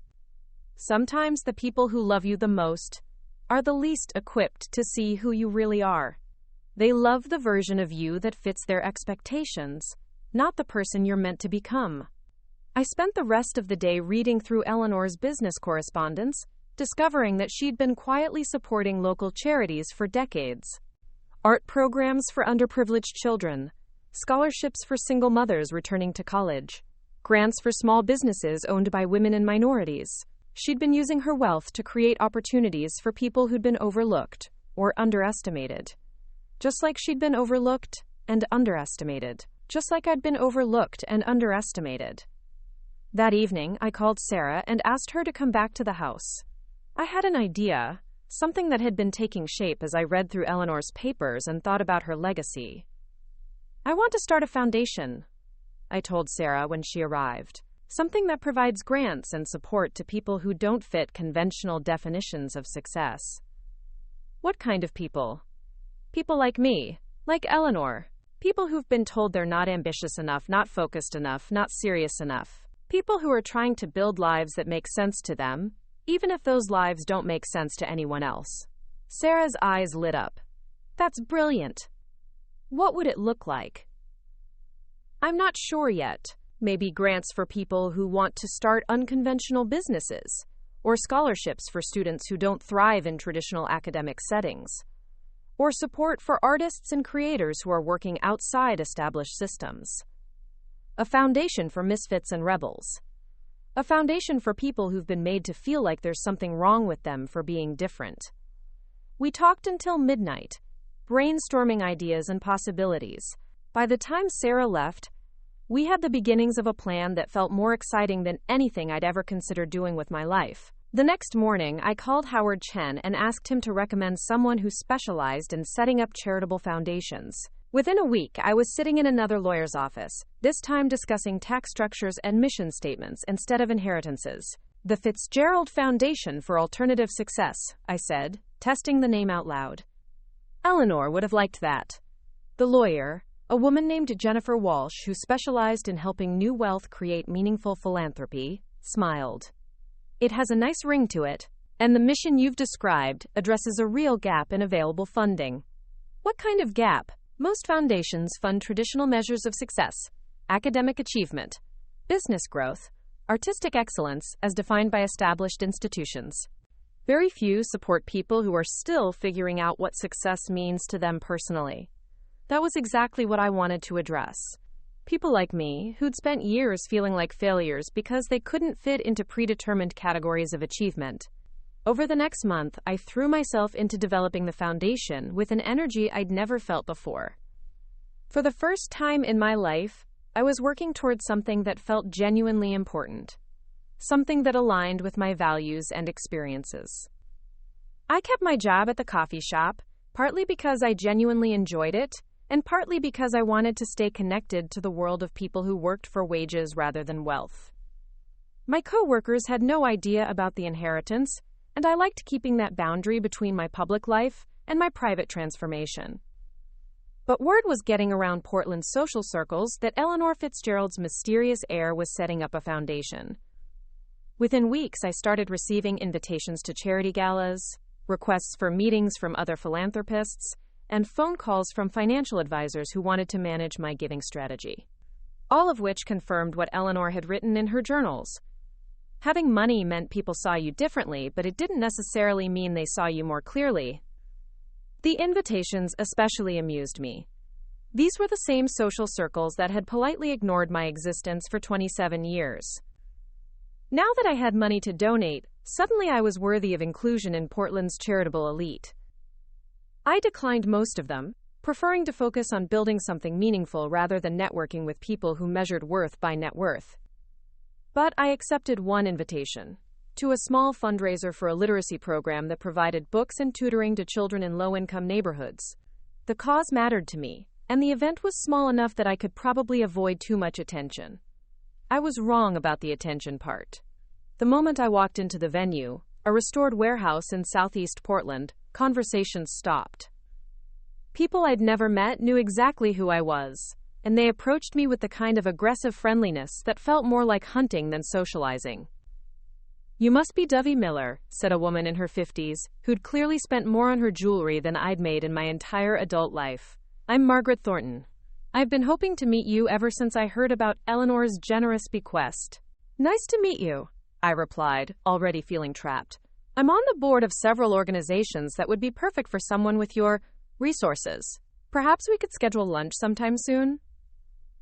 Sometimes the people who love you the most are the least equipped to see who you really are. They love the version of you that fits their expectations, not the person you're meant to become. I spent the rest of the day reading through Eleanor's business correspondence, discovering that she'd been quietly supporting local charities for decades. Art programs for underprivileged children, scholarships for single mothers returning to college, grants for small businesses owned by women and minorities. She'd been using her wealth to create opportunities for people who'd been overlooked or underestimated. Just like she'd been overlooked and underestimated. Just like I'd been overlooked and underestimated. That evening, I called Sarah and asked her to come back to the house. I had an idea, something that had been taking shape as I read through Eleanor's papers and thought about her legacy. "I want to start a foundation," I told Sarah when she arrived. "Something that provides grants and support to people who don't fit conventional definitions of success." "What kind of people?" "People like me, like Eleanor. People who've been told they're not ambitious enough, not focused enough, not serious enough. People who are trying to build lives that make sense to them, even if those lives don't make sense to anyone else." Sarah's eyes lit up. "That's brilliant. What would it look like?" "I'm not sure yet. Maybe grants for people who want to start unconventional businesses, or scholarships for students who don't thrive in traditional academic settings, or support for artists and creators who are working outside established systems. A foundation for misfits and rebels. A foundation for people who've been made to feel like there's something wrong with them for being different. We talked until midnight, brainstorming ideas and possibilities. By the time Sarah left, we had the beginnings of a plan that felt more exciting than anything I'd ever considered doing with my life. The next morning, I called Howard Chen and asked him to recommend someone who specialized in setting up charitable foundations. Within a week, I was sitting in another lawyer's office, this time discussing tax structures and mission statements instead of inheritances. The Fitzgerald Foundation for Alternative Success, I said, testing the name out loud. Eleanor would have liked that. The lawyer, a woman named Jennifer Walsh who specialized in helping New Wealth create meaningful philanthropy, smiled. It has a nice ring to it, and the mission you've described addresses a real gap in available funding. What kind of gap? Most foundations fund traditional measures of success, academic achievement, business growth, artistic excellence as defined by established institutions. Very few support people who are still figuring out what success means to them personally. That was exactly what I wanted to address. People like me, who'd spent years feeling like failures because they couldn't fit into predetermined categories of achievement. Over the next month, I threw myself into developing the foundation with an energy I'd never felt before. For the first time in my life, I was working towards something that felt genuinely important. Something that aligned with my values and experiences. I kept my job at the coffee shop, partly because I genuinely enjoyed it, and partly because I wanted to stay connected to the world of people who worked for wages rather than wealth. My co-workers had no idea about the inheritance, and I liked keeping that boundary between my public life and my private transformation. But word was getting around Portland's social circles that Eleanor Fitzgerald's mysterious heir was setting up a foundation. Within weeks, I started receiving invitations to charity galas, requests for meetings from other philanthropists, and phone calls from financial advisors who wanted to manage my giving strategy. All of which confirmed what Eleanor had written in her journals. Having money meant people saw you differently, but it didn't necessarily mean they saw you more clearly. The invitations especially amused me. These were the same social circles that had politely ignored my existence for 27 years. Now that I had money to donate, suddenly I was worthy of inclusion in Portland's charitable elite. I declined most of them, preferring to focus on building something meaningful rather than networking with people who measured worth by net worth. But I accepted one invitation, to a small fundraiser for a literacy program that provided books and tutoring to children in low-income neighborhoods. The cause mattered to me, and the event was small enough that I could probably avoid too much attention. I was wrong about the attention part. The moment I walked into the venue, a restored warehouse in southeast Portland, conversations stopped. People I'd never met knew exactly who I was, and they approached me with the kind of aggressive friendliness that felt more like hunting than socializing. "You must be Dovie Miller," said a woman in her 50s, who'd clearly spent more on her jewelry than I'd made in my entire adult life. "I'm Margaret Thornton. I've been hoping to meet you ever since I heard about Eleanor's generous bequest." "Nice to meet you," I replied, already feeling trapped. "I'm on the board of several organizations that would be perfect for someone with your resources. Perhaps we could schedule lunch sometime soon?"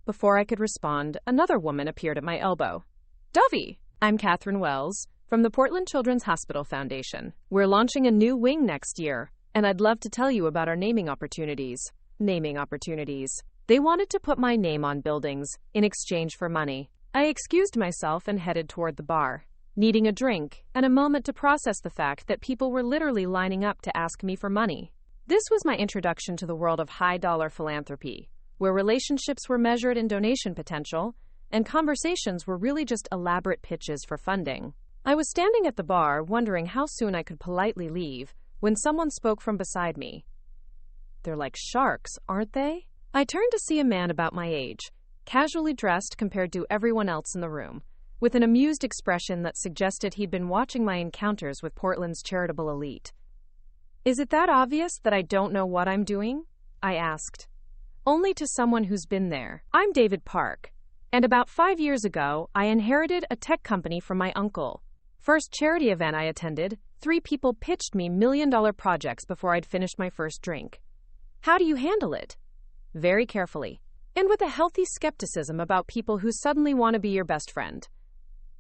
Before I could respond, another woman appeared at my elbow. "Dovie, I'm Catherine Wells, from the Portland Children's Hospital Foundation. We're launching a new wing next year, and I'd love to tell you about our naming opportunities." Naming opportunities. They wanted to put my name on buildings, in exchange for money. I excused myself and headed toward the bar, needing a drink, and a moment to process the fact that people were literally lining up to ask me for money. This was my introduction to the world of high-dollar philanthropy, where relationships were measured in donation potential, and conversations were really just elaborate pitches for funding. I was standing at the bar, wondering how soon I could politely leave, when someone spoke from beside me. "They're like sharks, aren't they?" I turned to see a man about my age, casually dressed compared to everyone else in the room, with an amused expression that suggested he'd been watching my encounters with Portland's charitable elite. "Is it that obvious that I don't know what I'm doing?" I asked. "Only to someone who's been there. I'm David Park, and about 5 years ago, I inherited a tech company from my uncle. First charity event I attended, 3 people pitched me million-dollar projects before I'd finished my first drink. How do you handle it?" "Very carefully, and with a healthy skepticism about people who suddenly want to be your best friend."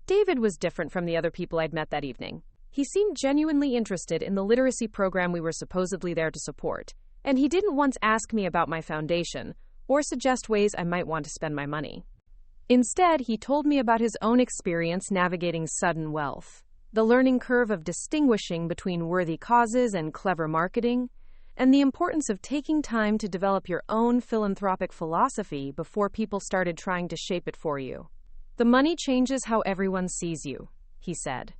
David was different from the other people I'd met that evening. He seemed genuinely interested in the literacy program we were supposedly there to support, and he didn't once ask me about my foundation or suggest ways I might want to spend my money. Instead, he told me about his own experience navigating sudden wealth, the learning curve of distinguishing between worthy causes and clever marketing, and the importance of taking time to develop your own philanthropic philosophy before people started trying to shape it for you. The money changes how everyone sees you, he said.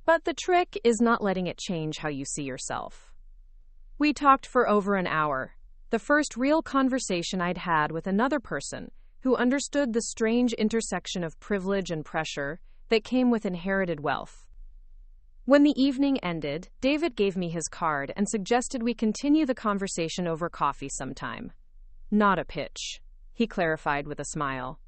But the trick is not letting it change how you see yourself. We talked for over an hour, the first real conversation I'd had with another person who understood the strange intersection of privilege and pressure that came with inherited wealth. When the evening ended, David gave me his card and suggested we continue the conversation over coffee sometime. Not a pitch, he clarified with a smile.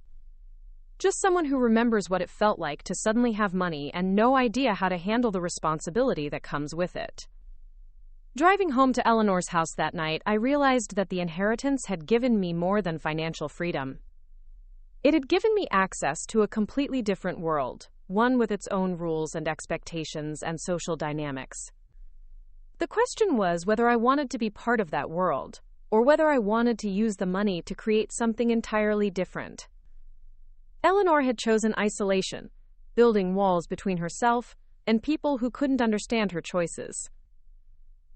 Just someone who remembers what it felt like to suddenly have money and no idea how to handle the responsibility that comes with it. Driving home to Eleanor's house that night, I realized that the inheritance had given me more than financial freedom. It had given me access to a completely different world, one with its own rules and expectations and social dynamics. The question was whether I wanted to be part of that world, or whether I wanted to use the money to create something entirely different. Eleanor had chosen isolation, building walls between herself and people who couldn't understand her choices.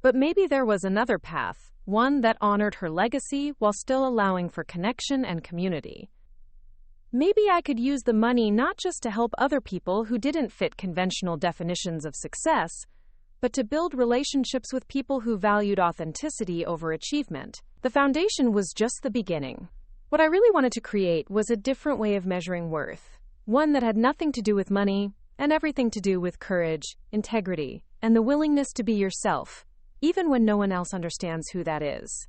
But maybe there was another path, one that honored her legacy while still allowing for connection and community. Maybe I could use the money not just to help other people who didn't fit conventional definitions of success, but to build relationships with people who valued authenticity over achievement. The foundation was just the beginning. What I really wanted to create was a different way of measuring worth, one that had nothing to do with money and everything to do with courage, integrity, and the willingness to be yourself, even when no one else understands who that is.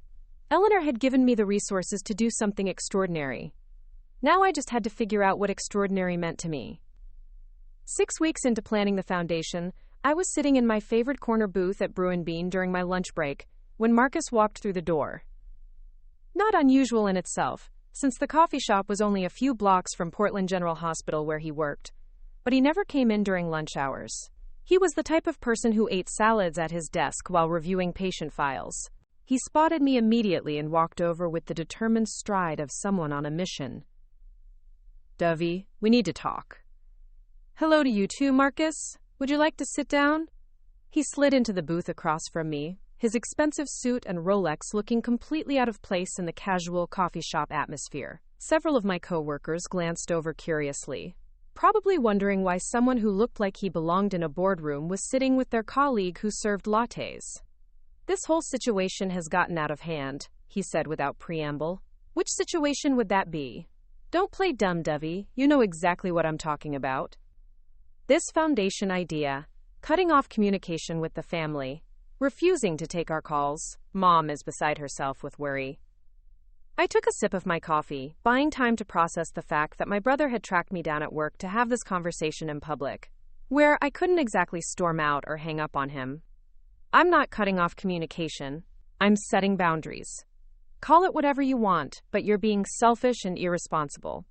Eleanor had given me the resources to do something extraordinary. Now I just had to figure out what extraordinary meant to me. 6 weeks into planning the foundation, I was sitting in my favorite corner booth at Brew & Bean during my lunch break when Marcus walked through the door. Not unusual in itself, since the coffee shop was only a few blocks from Portland General Hospital where he worked, but he never came in during lunch hours. He was the type of person who ate salads at his desk while reviewing patient files. He spotted me immediately and walked over with the determined stride of someone on a mission. "Dovie, we need to talk." "Hello to you too, Marcus. Would you like to sit down?" He slid into the booth across from me, his expensive suit and Rolex looking completely out of place in the casual coffee shop atmosphere. Several of my coworkers glanced over curiously, probably wondering why someone who looked like he belonged in a boardroom was sitting with their colleague who served lattes. "This whole situation has gotten out of hand," he said without preamble. "Which situation would that be?" "Don't play dumb, Dovie. You know exactly what I'm talking about." This foundation idea, cutting off communication with the family, refusing to take our calls. Mom is beside herself with worry. I took a sip of my coffee, buying time to process the fact that my brother had tracked me down at work to have this conversation in public, where I couldn't exactly storm out or hang up on him. I'm not cutting off communication. I'm setting boundaries. Call it whatever you want, but you're being selfish and irresponsible.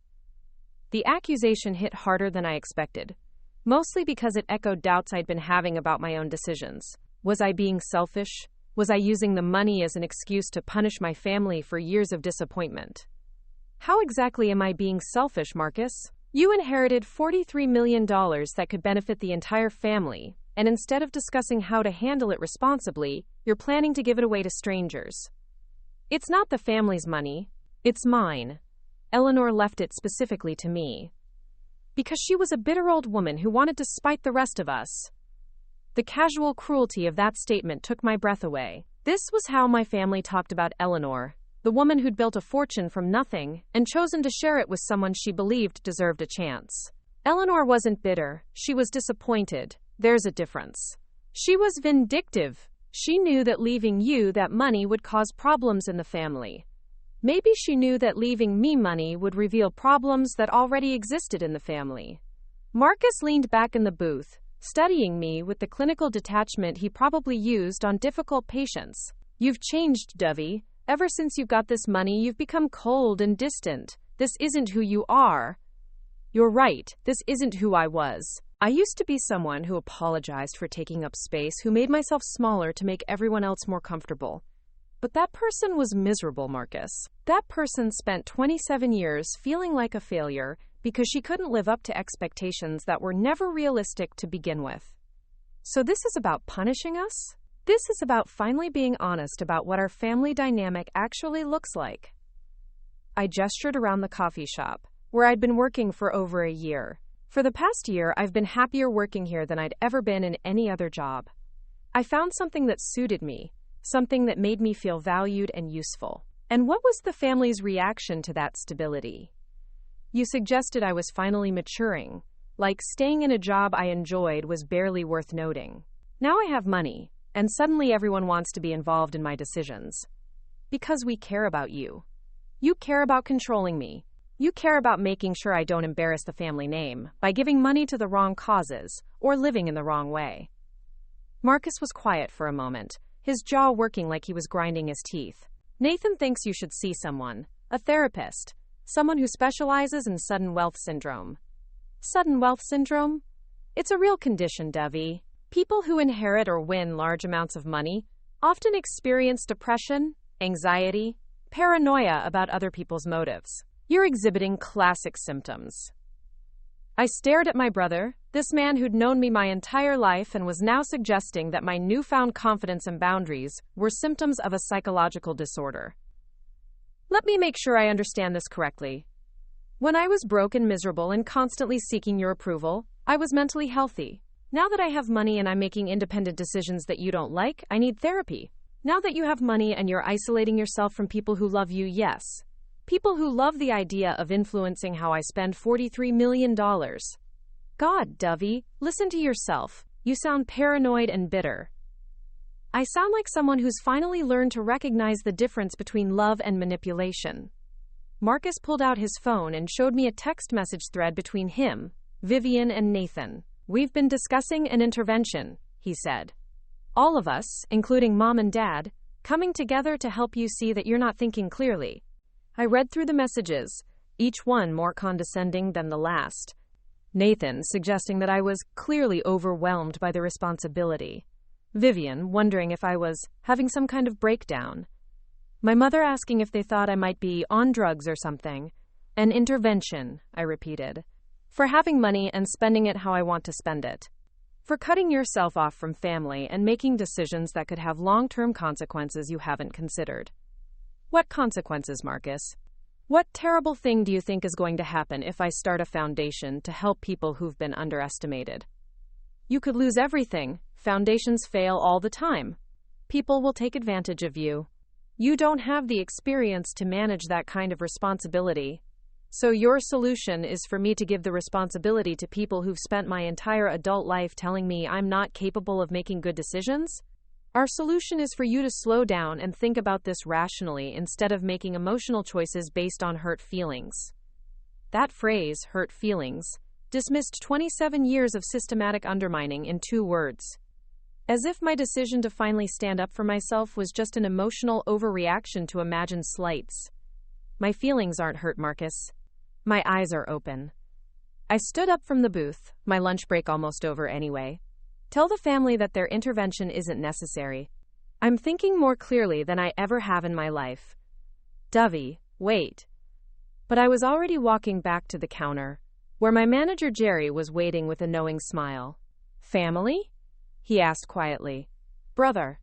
The accusation hit harder than I expected, mostly because it echoed doubts I'd been having about my own decisions. Was I being selfish? Was I using the money as an excuse to punish my family for years of disappointment? How exactly am I being selfish, Marcus? You inherited $43 million that could benefit the entire family, and instead of discussing how to handle it responsibly, you're planning to give it away to strangers. It's not the family's money. It's mine. Eleanor left it specifically to me. Because she was a bitter old woman who wanted to spite the rest of us. The casual cruelty of that statement took my breath away. This was how my family talked about Eleanor, the woman who'd built a fortune from nothing and chosen to share it with someone she believed deserved a chance. Eleanor wasn't bitter. She was disappointed. There's a difference. She was vindictive. She knew that leaving you that money would cause problems in the family. Maybe she knew that leaving me money would reveal problems that already existed in the family. Marcus leaned back in the booth, studying me with the clinical detachment he probably used on difficult patients. "You've changed, Dovie. Ever since you got this money, you've become cold and distant. This isn't who you are." "You're right. This isn't who I was. I used to be someone who apologized for taking up space, who made myself smaller to make everyone else more comfortable. But that person was miserable, Marcus. That person spent 27 years feeling like a failure because she couldn't live up to expectations that were never realistic to begin with. So this is about punishing us? This is about finally being honest about what our family dynamic actually looks like. I gestured around the coffee shop, where I'd been working for over a year. For the past year, I've been happier working here than I'd ever been in any other job. I found something that suited me, something that made me feel valued and useful. And what was the family's reaction to that stability? You suggested I was finally maturing, like staying in a job I enjoyed was barely worth noting. Now I have money, and suddenly everyone wants to be involved in my decisions. Because we care about you. You care about controlling me. You care about making sure I don't embarrass the family name by giving money to the wrong causes or living in the wrong way. Marcus was quiet for a moment, his jaw working like he was grinding his teeth. Nathan thinks you should see someone, a therapist, someone who specializes in sudden wealth syndrome. Sudden wealth syndrome? It's a real condition, Dovie. People who inherit or win large amounts of money often experience depression, anxiety, paranoia about other people's motives. You're exhibiting classic symptoms. I stared at my brother, this man who'd known me my entire life and was now suggesting that my newfound confidence and boundaries were symptoms of a psychological disorder. Let me make sure I understand this correctly. When I was broke and miserable and constantly seeking your approval, I was mentally healthy. Now that I have money and I'm making independent decisions that you don't like, I need therapy. Now that you have money and you're isolating yourself from people who love you, yes. People who love the idea of influencing how I spend $43 million. God, Dovie, listen to yourself. You sound paranoid and bitter. I sound like someone who's finally learned to recognize the difference between love and manipulation. Marcus pulled out his phone and showed me a text message thread between him, Vivian, and Nathan. We've been discussing an intervention, he said. All of us, including Mom and Dad, coming together to help you see that you're not thinking clearly. I read through the messages, each one more condescending than the last. Nathan suggesting that I was clearly overwhelmed by the responsibility. Vivian wondering if I was having some kind of breakdown. My mother asking if they thought I might be on drugs or something. An intervention, I repeated. For having money and spending it how I want to spend it. For cutting yourself off from family and making decisions that could have long-term consequences you haven't considered. What consequences, Marcus? What terrible thing do you think is going to happen if I start a foundation to help people who've been underestimated? You could lose everything. Foundations fail all the time. People will take advantage of you. You don't have the experience to manage that kind of responsibility. So your solution is for me to give the responsibility to people who've spent my entire adult life telling me I'm not capable of making good decisions? Our solution is for you to slow down and think about this rationally instead of making emotional choices based on hurt feelings. That phrase, hurt feelings, dismissed 27 years of systematic undermining in 2 words. As if my decision to finally stand up for myself was just an emotional overreaction to imagined slights. My feelings aren't hurt, Marcus. My eyes are open. I stood up from the booth, my lunch break almost over anyway. Tell the family that their intervention isn't necessary. I'm thinking more clearly than I ever have in my life. Dovie, wait. But I was already walking back to the counter, where my manager Jerry was waiting with a knowing smile. Family? He asked quietly. Brother.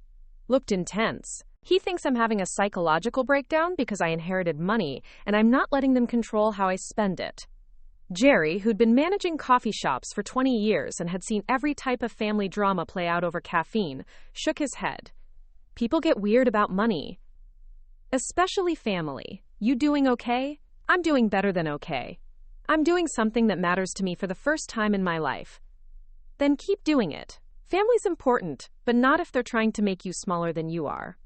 Looked intense. He thinks I'm having a psychological breakdown because I inherited money and I'm not letting them control how I spend it. Jerry, who'd been managing coffee shops for 20 years and had seen every type of family drama play out over caffeine, shook his head. People get weird about money. Especially family. You doing okay? I'm doing better than okay. I'm doing something that matters to me for the first time in my life. Then keep doing it. Family's important, but not if they're trying to make you smaller than you are.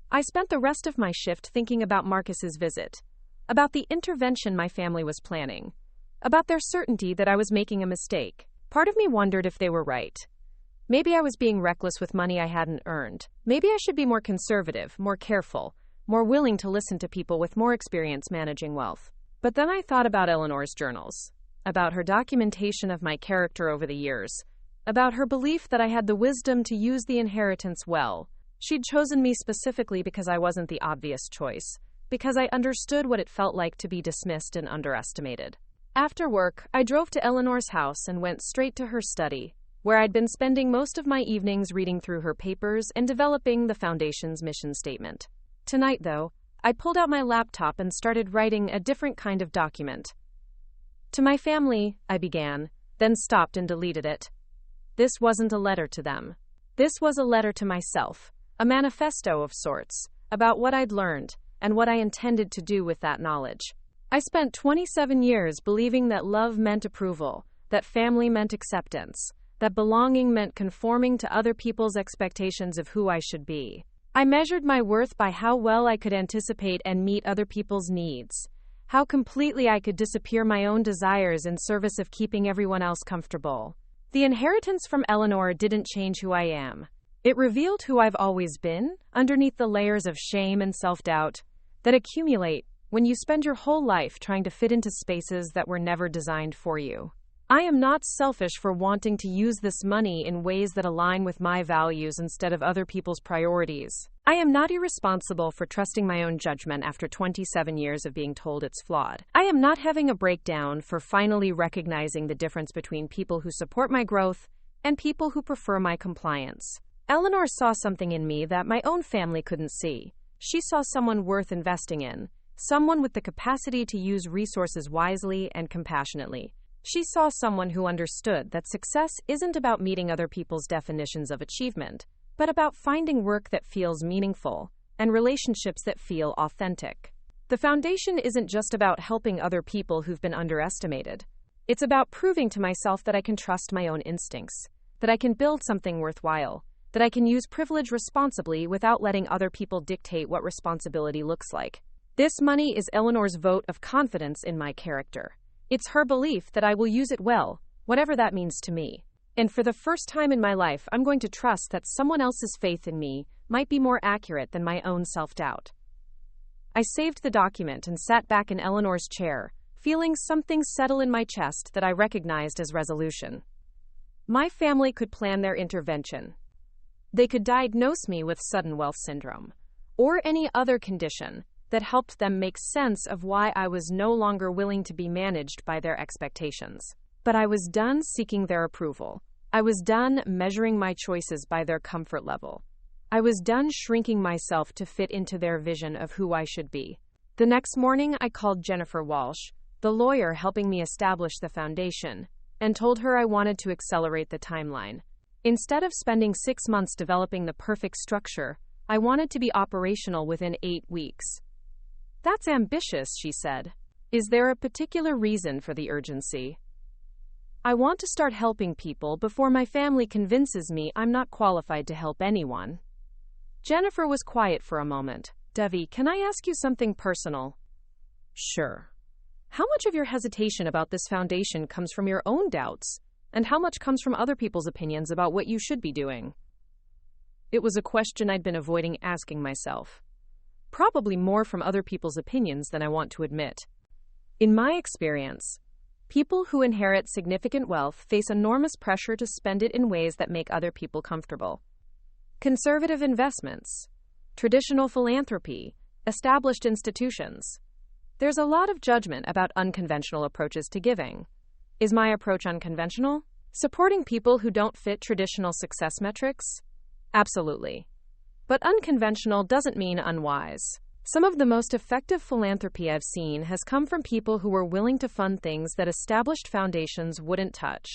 I spent the rest of my shift thinking about Marcus's visit, about the intervention my family was planning, about their certainty that I was making a mistake. Part of me wondered if they were right. Maybe I was being reckless with money I hadn't earned. Maybe I should be more conservative, more careful, more willing to listen to people with more experience managing wealth. But then I thought about Eleanor's journals. about her documentation of my character over the years, about her belief that I had the wisdom to use the inheritance well. She'd chosen me specifically because I wasn't the obvious choice, because I understood what it felt like to be dismissed and underestimated. After work, I drove to Eleanor's house and went straight to her study, where I'd been spending most of my evenings reading through her papers and developing the Foundation's mission statement. Tonight, though, I pulled out my laptop and started writing a different kind of document. To my family, I began, then stopped and deleted it. This wasn't a letter to them. This was a letter to myself, a manifesto of sorts, about what I'd learned and what I intended to do with that knowledge. I spent 27 years believing that love meant approval, that family meant acceptance, that belonging meant conforming to other people's expectations of who I should be. I measured my worth by how well I could anticipate and meet other people's needs, how completely I could disappear my own desires in service of keeping everyone else comfortable. The inheritance from Eleanor didn't change who I am. It revealed who I've always been, underneath the layers of shame and self-doubt that accumulate when you spend your whole life trying to fit into spaces that were never designed for you. I am not selfish for wanting to use this money in ways that align with my values instead of other people's priorities. I am not irresponsible for trusting my own judgment after 27 years of being told it's flawed. I am not having a breakdown for finally recognizing the difference between people who support my growth and people who prefer my compliance. Eleanor saw something in me that my own family couldn't see. She saw someone worth investing in, someone with the capacity to use resources wisely and compassionately. She saw someone who understood that success isn't about meeting other people's definitions of achievement, but about finding work that feels meaningful and relationships that feel authentic. The foundation isn't just about helping other people who've been underestimated. It's about proving to myself that I can trust my own instincts, that I can build something worthwhile, that I can use privilege responsibly without letting other people dictate what responsibility looks like. This money is Eleanor's vote of confidence in my character. It's her belief that I will use it well, whatever that means to me. And for the first time in my life, I'm going to trust that someone else's faith in me might be more accurate than my own self-doubt. I saved the document and sat back in Eleanor's chair, feeling something settle in my chest that I recognized as resolution. My family could plan their intervention. They could diagnose me with sudden wealth syndrome, or any other condition that helped them make sense of why I was no longer willing to be managed by their expectations. But I was done seeking their approval. I was done measuring my choices by their comfort level. I was done shrinking myself to fit into their vision of who I should be. The next morning, I called Jennifer Walsh, the lawyer helping me establish the foundation, and told her I wanted to accelerate the timeline. Instead of spending 6 months developing the perfect structure, I wanted to be operational within 8 weeks. That's ambitious, she said. Is there a particular reason for the urgency? I want to start helping people before my family convinces me I'm not qualified to help anyone. Jennifer was quiet for a moment. Dovie, can I ask you something personal? Sure. How much of your hesitation about this foundation comes from your own doubts, and how much comes from other people's opinions about what you should be doing? It was a question I'd been avoiding asking myself. Probably more from other people's opinions than I want to admit. In my experience, people who inherit significant wealth face enormous pressure to spend it in ways that make other people comfortable. Conservative investments, traditional philanthropy, established institutions. There's a lot of judgment about unconventional approaches to giving. Is my approach unconventional? Supporting people who don't fit traditional success metrics? Absolutely. But unconventional doesn't mean unwise. Some of the most effective philanthropy I've seen has come from people who were willing to fund things that established foundations wouldn't touch.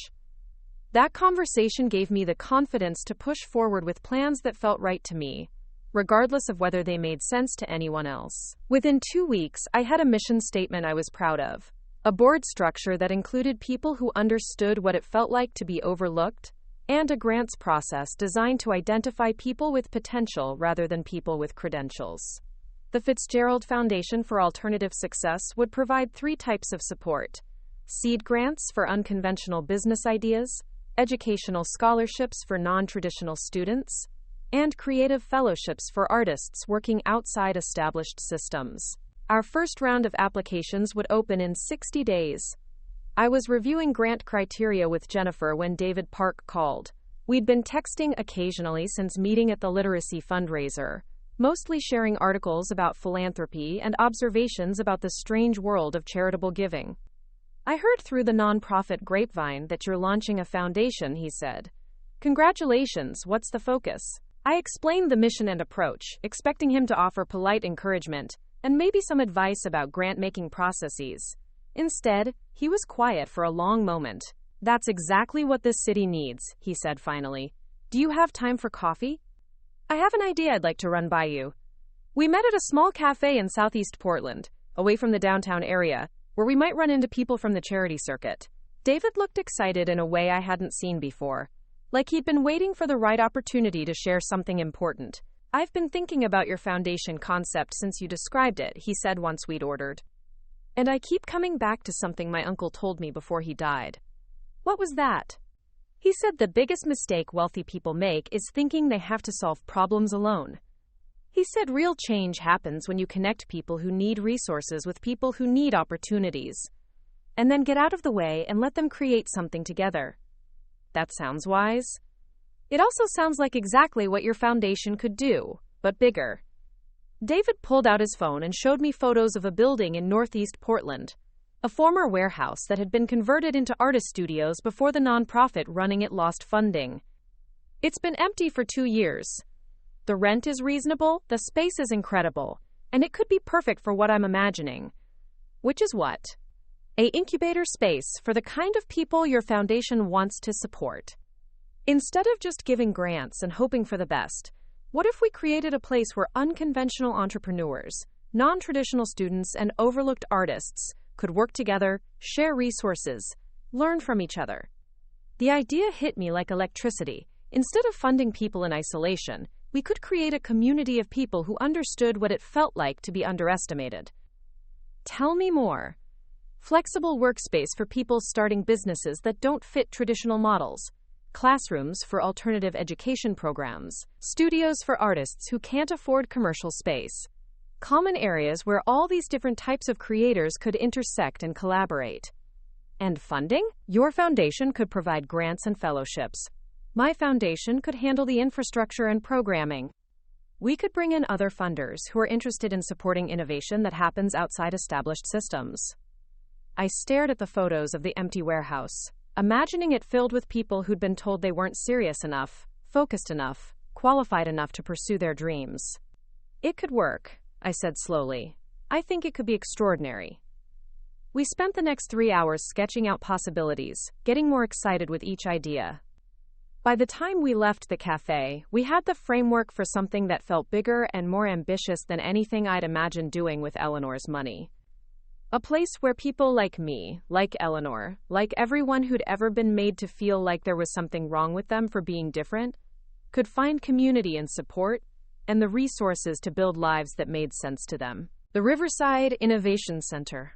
That conversation gave me the confidence to push forward with plans that felt right to me, regardless of whether they made sense to anyone else. Within 2 weeks, I had a mission statement I was proud of, a board structure that included people who understood what it felt like to be overlooked, and a grants process designed to identify people with potential rather than people with credentials. The Fitzgerald Foundation for Alternative Success would provide 3 types of support: seed grants for unconventional business ideas, educational scholarships for non-traditional students, and creative fellowships for artists working outside established systems. Our first round of applications would open in 60 days. I was reviewing grant criteria with Jennifer when David Park called. We'd been texting occasionally since meeting at the literacy fundraiser, mostly sharing articles about philanthropy and observations about the strange world of charitable giving. I heard through the nonprofit grapevine that you're launching a foundation, he said. Congratulations, what's the focus? I explained the mission and approach, expecting him to offer polite encouragement and maybe some advice about grant-making processes. Instead, he was quiet for a long moment. That's exactly what this city needs, he said finally. Do you have time for coffee? I have an idea I'd like to run by you. We met at a small cafe in Southeast Portland, away from the downtown area, where we might run into people from the charity circuit. David looked excited in a way I hadn't seen before, like he'd been waiting for the right opportunity to share something important. I've been thinking about your foundation concept since you described it, he said once we'd ordered. And I keep coming back to something my uncle told me before he died. What was that? He said the biggest mistake wealthy people make is thinking they have to solve problems alone. He said real change happens when you connect people who need resources with people who need opportunities, and then get out of the way and let them create something together. That sounds wise. It also sounds like exactly what your foundation could do, but bigger. David pulled out his phone and showed me photos of a building in Northeast Portland, a former warehouse that had been converted into artist studios before the nonprofit running it lost funding. It's been empty for 2 years. The rent is reasonable, the space is incredible, and it could be perfect for what I'm imagining. Which is what? An incubator space for the kind of people your foundation wants to support. Instead of just giving grants and hoping for the best, what if we created a place where unconventional entrepreneurs, non-traditional students, and overlooked artists could work together, share resources, learn from each other? The idea hit me like electricity. Instead of funding people in isolation, we could create a community of people who understood what it felt like to be underestimated. Tell me more. Flexible workspace for people starting businesses that don't fit traditional models. Classrooms for alternative education programs, studios for artists who can't afford commercial space, common areas where all these different types of creators could intersect and collaborate. And funding? Your foundation could provide grants and fellowships. My foundation could handle the infrastructure and programming. We could bring in other funders who are interested in supporting innovation that happens outside established systems. I stared at the photos of the empty warehouse, imagining it filled with people who'd been told they weren't serious enough, focused enough, qualified enough to pursue their dreams. It could work, I said slowly. I think it could be extraordinary. We spent the next 3 hours sketching out possibilities, getting more excited with each idea. By the time we left the cafe, we had the framework for something that felt bigger and more ambitious than anything I'd imagined doing with Eleanor's money. A place where people like me, like Eleanor, like everyone who'd ever been made to feel like there was something wrong with them for being different, could find community and support, and the resources to build lives that made sense to them. The Riverside Innovation Center.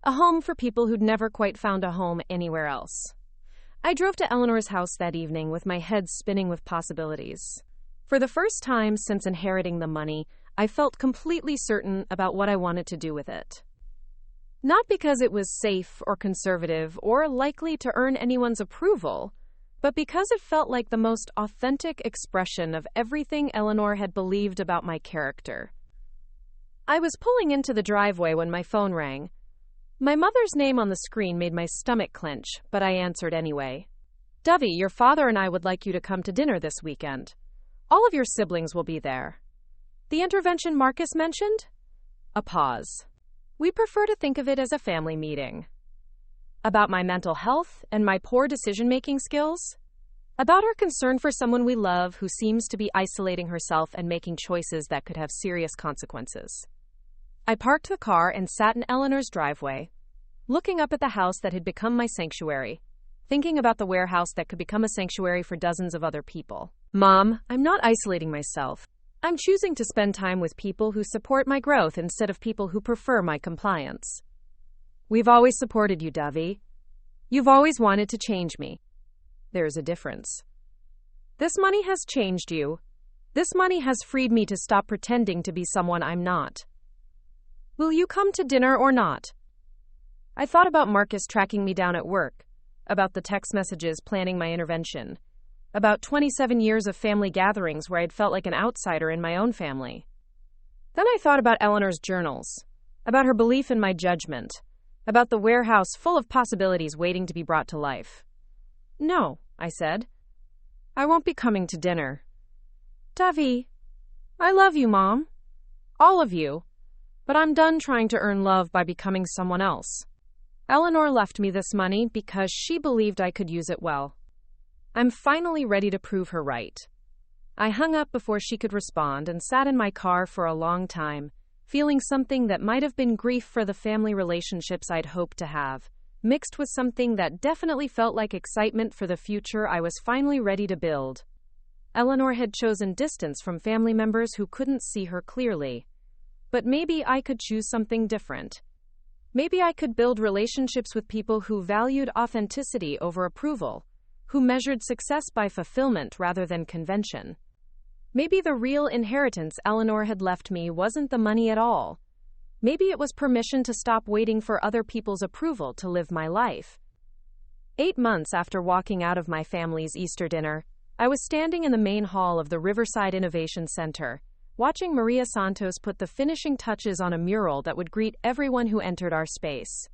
A home for people who'd never quite found a home anywhere else. I drove to Eleanor's house that evening with my head spinning with possibilities. For the first time since inheriting the money, I felt completely certain about what I wanted to do with it. Not because it was safe or conservative or likely to earn anyone's approval, but because it felt like the most authentic expression of everything Eleanor had believed about my character. I was pulling into the driveway when my phone rang. My mother's name on the screen made my stomach clench, but I answered anyway. Dovie, your father and I would like you to come to dinner this weekend. All of your siblings will be there. The intervention Marcus mentioned? A pause. We prefer to think of it as a family meeting. About my mental health and my poor decision-making skills? About our concern for someone we love who seems to be isolating herself and making choices that could have serious consequences. I parked the car and sat in Eleanor's driveway, looking up at the house that had become my sanctuary, thinking about the warehouse that could become a sanctuary for dozens of other people. Mom, I'm not isolating myself. I'm choosing to spend time with people who support my growth instead of people who prefer my compliance. We've always supported you, Dovie. You've always wanted to change me. There's a difference. This money has changed you. This money has freed me to stop pretending to be someone I'm not. Will you come to dinner or not? I thought about Marcus tracking me down at work, about the text messages planning my intervention, about 27 years of family gatherings where I'd felt like an outsider in my own family. Then I thought about Eleanor's journals, about her belief in my judgment, about the warehouse full of possibilities waiting to be brought to life. "No," I said. "I won't be coming to dinner." "Dovie, I love you, Mom. All of you. But I'm done trying to earn love by becoming someone else. Eleanor left me this money because she believed I could use it well. I'm finally ready to prove her right." I hung up before she could respond and sat in my car for a long time, feeling something that might have been grief for the family relationships I'd hoped to have, mixed with something that definitely felt like excitement for the future I was finally ready to build. Eleanor had chosen distance from family members who couldn't see her clearly. But maybe I could choose something different. Maybe I could build relationships with people who valued authenticity over approval, who measured success by fulfillment rather than convention. Maybe the real inheritance Eleanor had left me wasn't the money at all. Maybe it was permission to stop waiting for other people's approval to live my life. 8 months after walking out of my family's Easter dinner, I was standing in the main hall of the Riverside Innovation Center, watching Maria Santos put the finishing touches on a mural that would greet everyone who entered our space.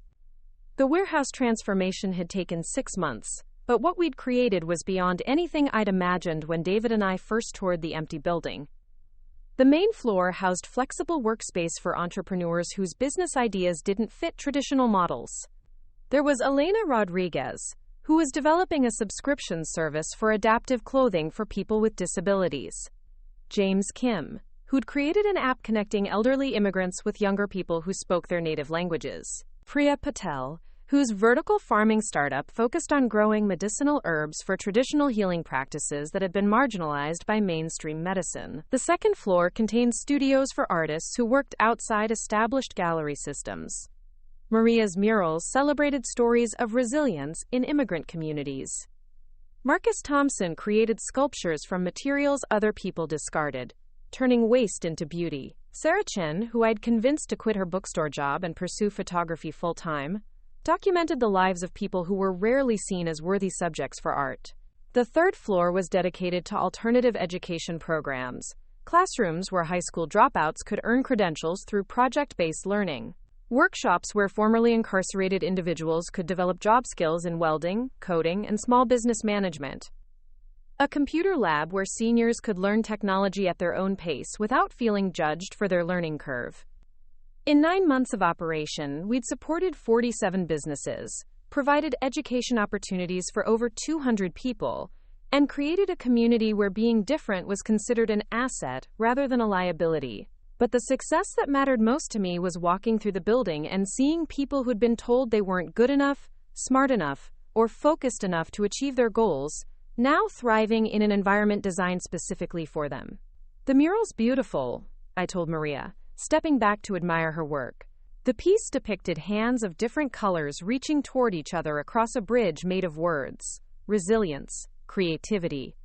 The warehouse transformation had taken 6 months, but what we'd created was beyond anything I'd imagined when David and I first toured the empty building. The main floor housed flexible workspace for entrepreneurs whose business ideas didn't fit traditional models. There was Elena Rodriguez, who was developing a subscription service for adaptive clothing for people with disabilities. James Kim, who'd created an app connecting elderly immigrants with younger people who spoke their native languages. Priya Patel, whose vertical farming startup focused on growing medicinal herbs for traditional healing practices that had been marginalized by mainstream medicine. The second floor contained studios for artists who worked outside established gallery systems. Maria's murals celebrated stories of resilience in immigrant communities. Marcus Thompson created sculptures from materials other people discarded, turning waste into beauty. Sarah Chen, who I'd convinced to quit her bookstore job and pursue photography full-time, documented the lives of people who were rarely seen as worthy subjects for art. The third floor was dedicated to alternative education programs, classrooms where high school dropouts could earn credentials through project-based learning, workshops where formerly incarcerated individuals could develop job skills in welding, coding, and small business management, a computer lab where seniors could learn technology at their own pace without feeling judged for their learning curve. In 9 months of operation, we'd supported 47 businesses, provided education opportunities for over 200 people, and created a community where being different was considered an asset rather than a liability. But the success that mattered most to me was walking through the building and seeing people who'd been told they weren't good enough, smart enough, or focused enough to achieve their goals, now thriving in an environment designed specifically for them. "The mural's beautiful," I told Maria, stepping back to admire her work. The piece depicted hands of different colors reaching toward each other across a bridge made of words: resilience, creativity,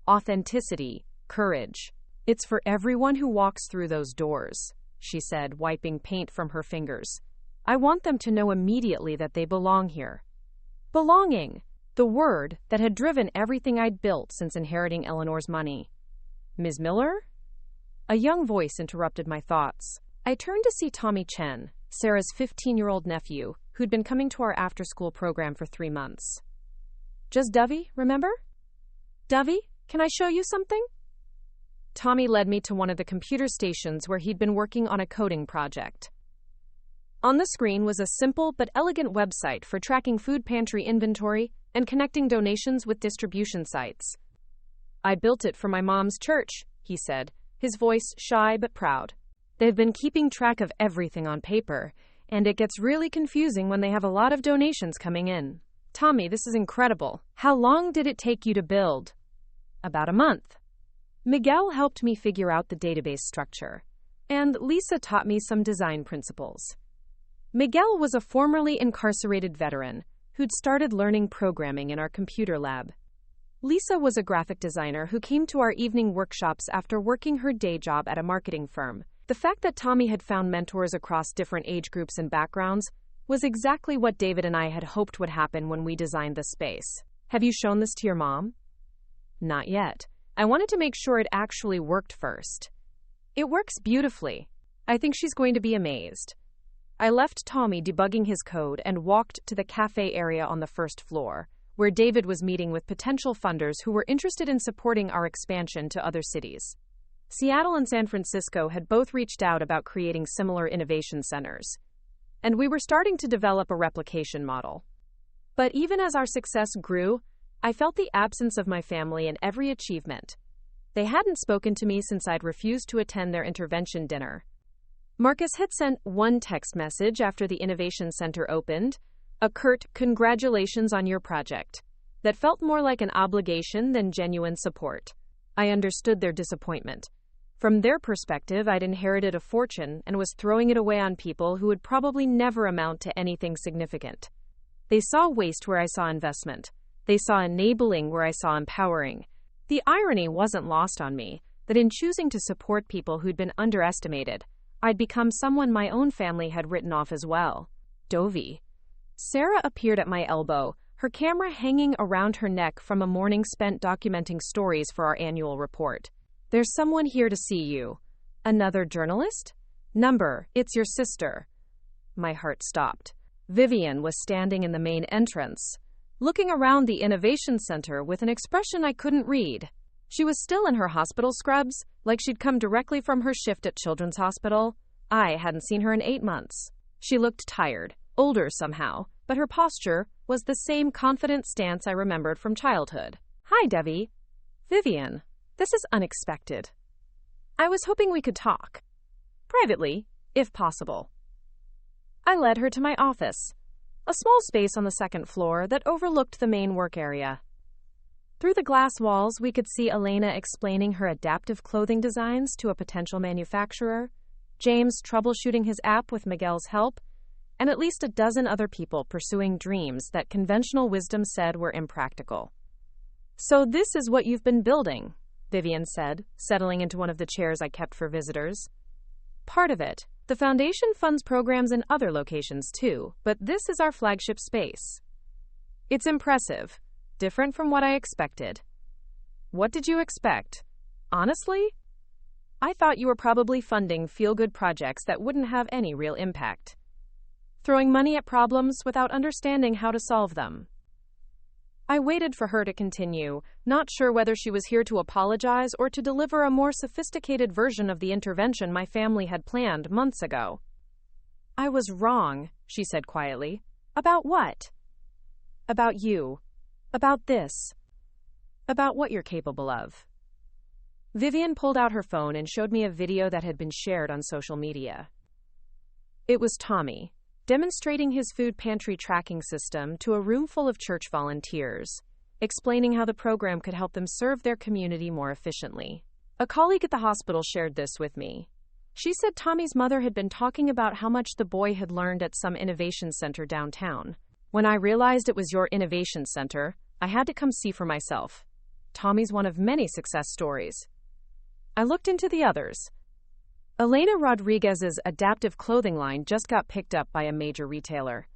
authenticity, courage. "It's for everyone who walks through those doors," she said, wiping paint from her fingers. "I want them to know immediately that they belong here." Belonging, the word that had driven everything I'd built since inheriting Eleanor's money. "Ms. Miller?" A young voice interrupted my thoughts. I turned to see Tommy Chen, Sarah's 15-year-old nephew, who'd been coming to our after-school program for 3 months. "Just Dovie, remember?" "Dovie, can I show you something?" Tommy led me to one of the computer stations where he'd been working on a coding project. On the screen was a simple but elegant website for tracking food pantry inventory and connecting donations with distribution sites. "I built it for my mom's church," he said, his voice shy but proud. "They've been keeping track of everything on paper, and it gets really confusing when they have a lot of donations coming in." "Tommy, this is incredible. How long did it take you to build?" "About a month." Miguel helped me figure out the database structure, and Lisa taught me some design principles. Miguel was a formerly incarcerated veteran who'd started learning programming in our computer lab. Lisa was a graphic designer who came to our evening workshops after working her day job at a marketing firm. The fact that Tommy had found mentors across different age groups and backgrounds was exactly what David and I had hoped would happen when we designed the space. Have you shown this to your mom? Not yet. I wanted to make sure it actually worked first. It works beautifully. I think she's going to be amazed. I left Tommy debugging his code and walked to the cafe area on the first floor, where David was meeting with potential funders who were interested in supporting our expansion to other cities. Seattle and San Francisco had both reached out about creating similar innovation centers, and we were starting to develop a replication model. But even as our success grew, I felt the absence of my family in every achievement. They hadn't spoken to me since I'd refused to attend their intervention dinner. Marcus had sent one text message after the Innovation Center opened, a curt "congratulations on your project," that felt more like an obligation than genuine support. I understood their disappointment. From their perspective, I'd inherited a fortune and was throwing it away on people who would probably never amount to anything significant. They saw waste where I saw investment. They saw enabling where I saw empowering. The irony wasn't lost on me that in choosing to support people who'd been underestimated, I'd become someone my own family had written off as well. Dovie. Sarah appeared at my elbow, her camera hanging around her neck from a morning spent documenting stories for our annual report. There's someone here to see you. Another journalist? Number, it's your sister. My heart stopped. Vivian was standing in the main entrance, looking around the Innovation Center with an expression I couldn't read. She was still in her hospital scrubs, like she'd come directly from her shift at Children's Hospital. I hadn't seen her in 8 months. She looked tired, older somehow, but her posture was the same confident stance I remembered from childhood. Hi, Debbie. Vivian, this is unexpected. I was hoping we could talk. Privately, if possible. I led her to my office, a small space on the second floor that overlooked the main work area. Through the glass walls, we could see Elena explaining her adaptive clothing designs to a potential manufacturer, James troubleshooting his app with Miguel's help, and at least a dozen other people pursuing dreams that conventional wisdom said were impractical. So this is what you've been building, Vivian said, settling into one of the chairs I kept for visitors. Part of it. The foundation funds programs in other locations too, but this is our flagship space. It's impressive. Different from what I expected. What did you expect? Honestly? I thought you were probably funding feel-good projects that wouldn't have any real impact. Throwing money at problems without understanding how to solve them. I waited for her to continue, not sure whether she was here to apologize or to deliver a more sophisticated version of the intervention my family had planned months ago. I was wrong, she said quietly. About what? About you. About this. About what you're capable of. Vivian pulled out her phone and showed me a video that had been shared on social media. It was Tommy, demonstrating his food pantry tracking system to a room full of church volunteers, explaining how the program could help them serve their community more efficiently. A colleague at the hospital shared this with me. She said Tommy's mother had been talking about how much the boy had learned at some innovation center downtown. When I realized it was your innovation center, I had to come see for myself. Tommy's one of many success stories. I looked into the others. Elena Rodriguez's adaptive clothing line just got picked up by a major retailer.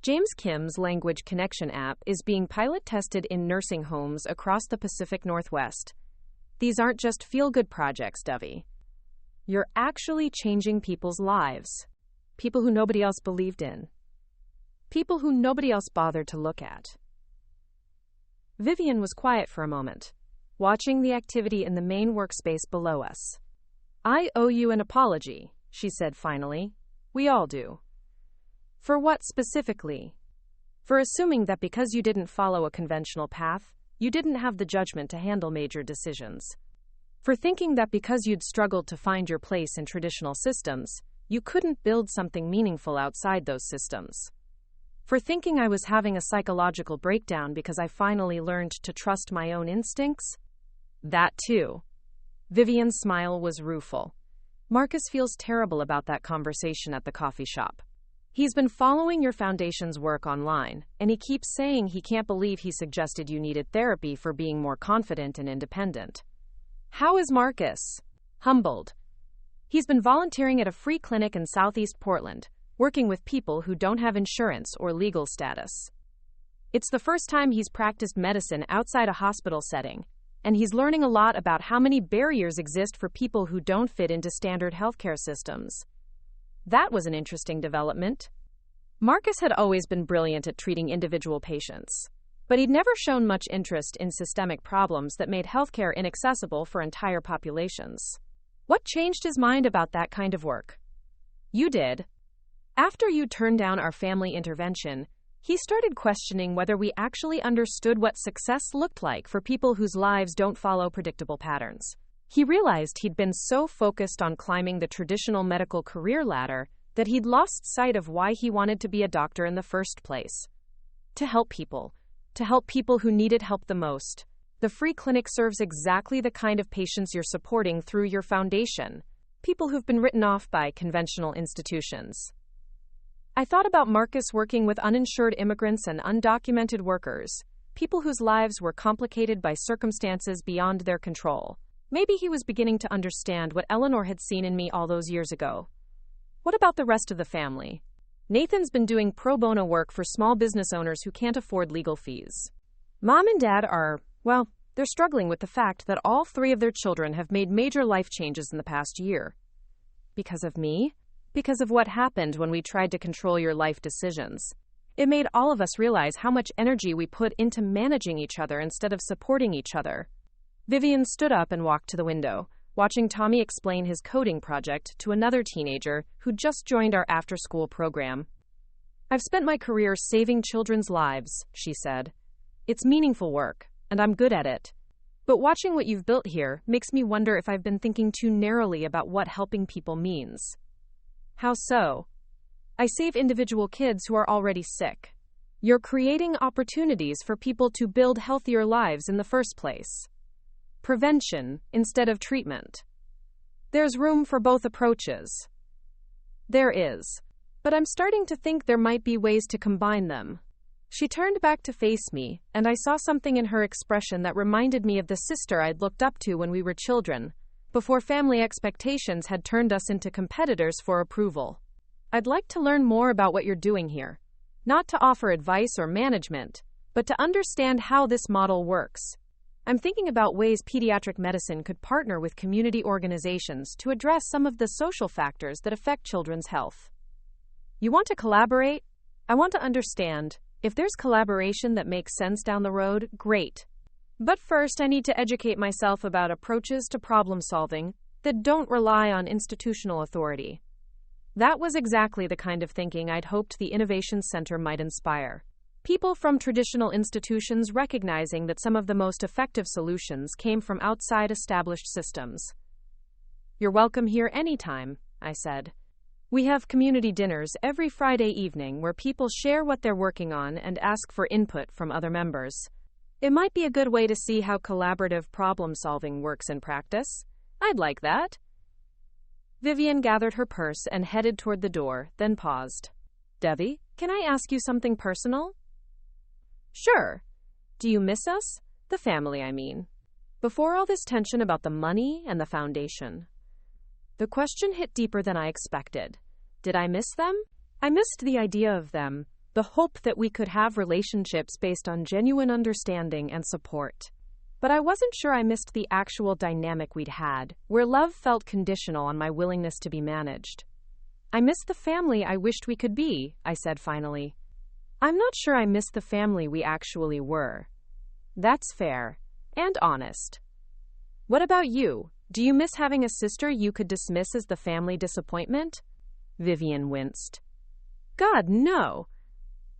James Kim's Language Connection app is being pilot tested in nursing homes across the Pacific Northwest. These aren't just feel-good projects, Dovie. You're actually changing people's lives. People who nobody else believed in. People who nobody else bothered to look at. Vivian was quiet for a moment, watching the activity in the main workspace below us. I owe you an apology, she said finally. We all do. For what specifically? For assuming that because you didn't follow a conventional path, you didn't have the judgment to handle major decisions. For thinking that because you'd struggled to find your place in traditional systems, you couldn't build something meaningful outside those systems. For thinking I was having a psychological breakdown because I finally learned to trust my own instincts? That too. Vivian's smile was rueful. Marcus feels terrible about that conversation at the coffee shop. He's been following your foundation's work online, and he keeps saying he can't believe he suggested you needed therapy for being more confident and independent. How is Marcus? Humbled. He's been volunteering at a free clinic in Southeast Portland, working with people who don't have insurance or legal status. It's the first time he's practiced medicine outside a hospital setting, and he's learning a lot about how many barriers exist for people who don't fit into standard healthcare systems. That was an interesting development. Marcus had always been brilliant at treating individual patients, but he'd never shown much interest in systemic problems that made healthcare inaccessible for entire populations. What changed his mind about that kind of work? You did. After you turned down our family intervention, he started questioning whether we actually understood what success looked like for people whose lives don't follow predictable patterns. He realized he'd been so focused on climbing the traditional medical career ladder that he'd lost sight of why he wanted to be a doctor in the first place. To help people who needed help the most. The free clinic serves exactly the kind of patients you're supporting through your foundation, people who've been written off by conventional institutions. I thought about Marcus working with uninsured immigrants and undocumented workers, people whose lives were complicated by circumstances beyond their control. Maybe he was beginning to understand what Eleanor had seen in me all those years ago. What about the rest of the family? Nathan's been doing pro bono work for small business owners who can't afford legal fees. Mom and Dad they're struggling with the fact that all 3 of their children have made major life changes in the past year. Because of me? Because of what happened when we tried to control your life decisions. It made all of us realize how much energy we put into managing each other instead of supporting each other. Vivian stood up and walked to the window, watching Tommy explain his coding project to another teenager who just joined our after-school program. I've spent my career saving children's lives, she said. It's meaningful work, and I'm good at it. But watching what you've built here makes me wonder if I've been thinking too narrowly about what helping people means. How so? I save individual kids who are already sick. You're creating opportunities for people to build healthier lives in the first place. Prevention instead of treatment. There's room for both approaches. There is. But I'm starting to think there might be ways to combine them. She turned back to face me, and I saw something in her expression that reminded me of the sister I'd looked up to when we were children, before family expectations had turned us into competitors for approval. I'd like to learn more about what you're doing here. Not to offer advice or management, but to understand how this model works. I'm thinking about ways pediatric medicine could partner with community organizations to address some of the social factors that affect children's health. You want to collaborate? I want to understand. If there's collaboration that makes sense down the road, great. But first, I need to educate myself about approaches to problem solving that don't rely on institutional authority. That was exactly the kind of thinking I'd hoped the Innovation Center might inspire. People from traditional institutions recognizing that some of the most effective solutions came from outside established systems. You're welcome here anytime, I said. We have community dinners every Friday evening where people share what they're working on and ask for input from other members. It might be a good way to see how collaborative problem-solving works in practice. I'd like that. Vivian gathered her purse and headed toward the door, then paused. Dovie, can I ask you something personal? Sure. Do you miss us? The family, I mean. Before all this tension about the money and the foundation. The question hit deeper than I expected. Did I miss them? I missed the idea of them, the hope that we could have relationships based on genuine understanding and support. But I wasn't sure I missed the actual dynamic we'd had, where love felt conditional on my willingness to be managed. I missed the family I wished we could be, I said finally. I'm not sure I missed the family we actually were. That's fair. And honest. What about you? Do you miss having a sister you could dismiss as the family disappointment? Vivian winced. God, no.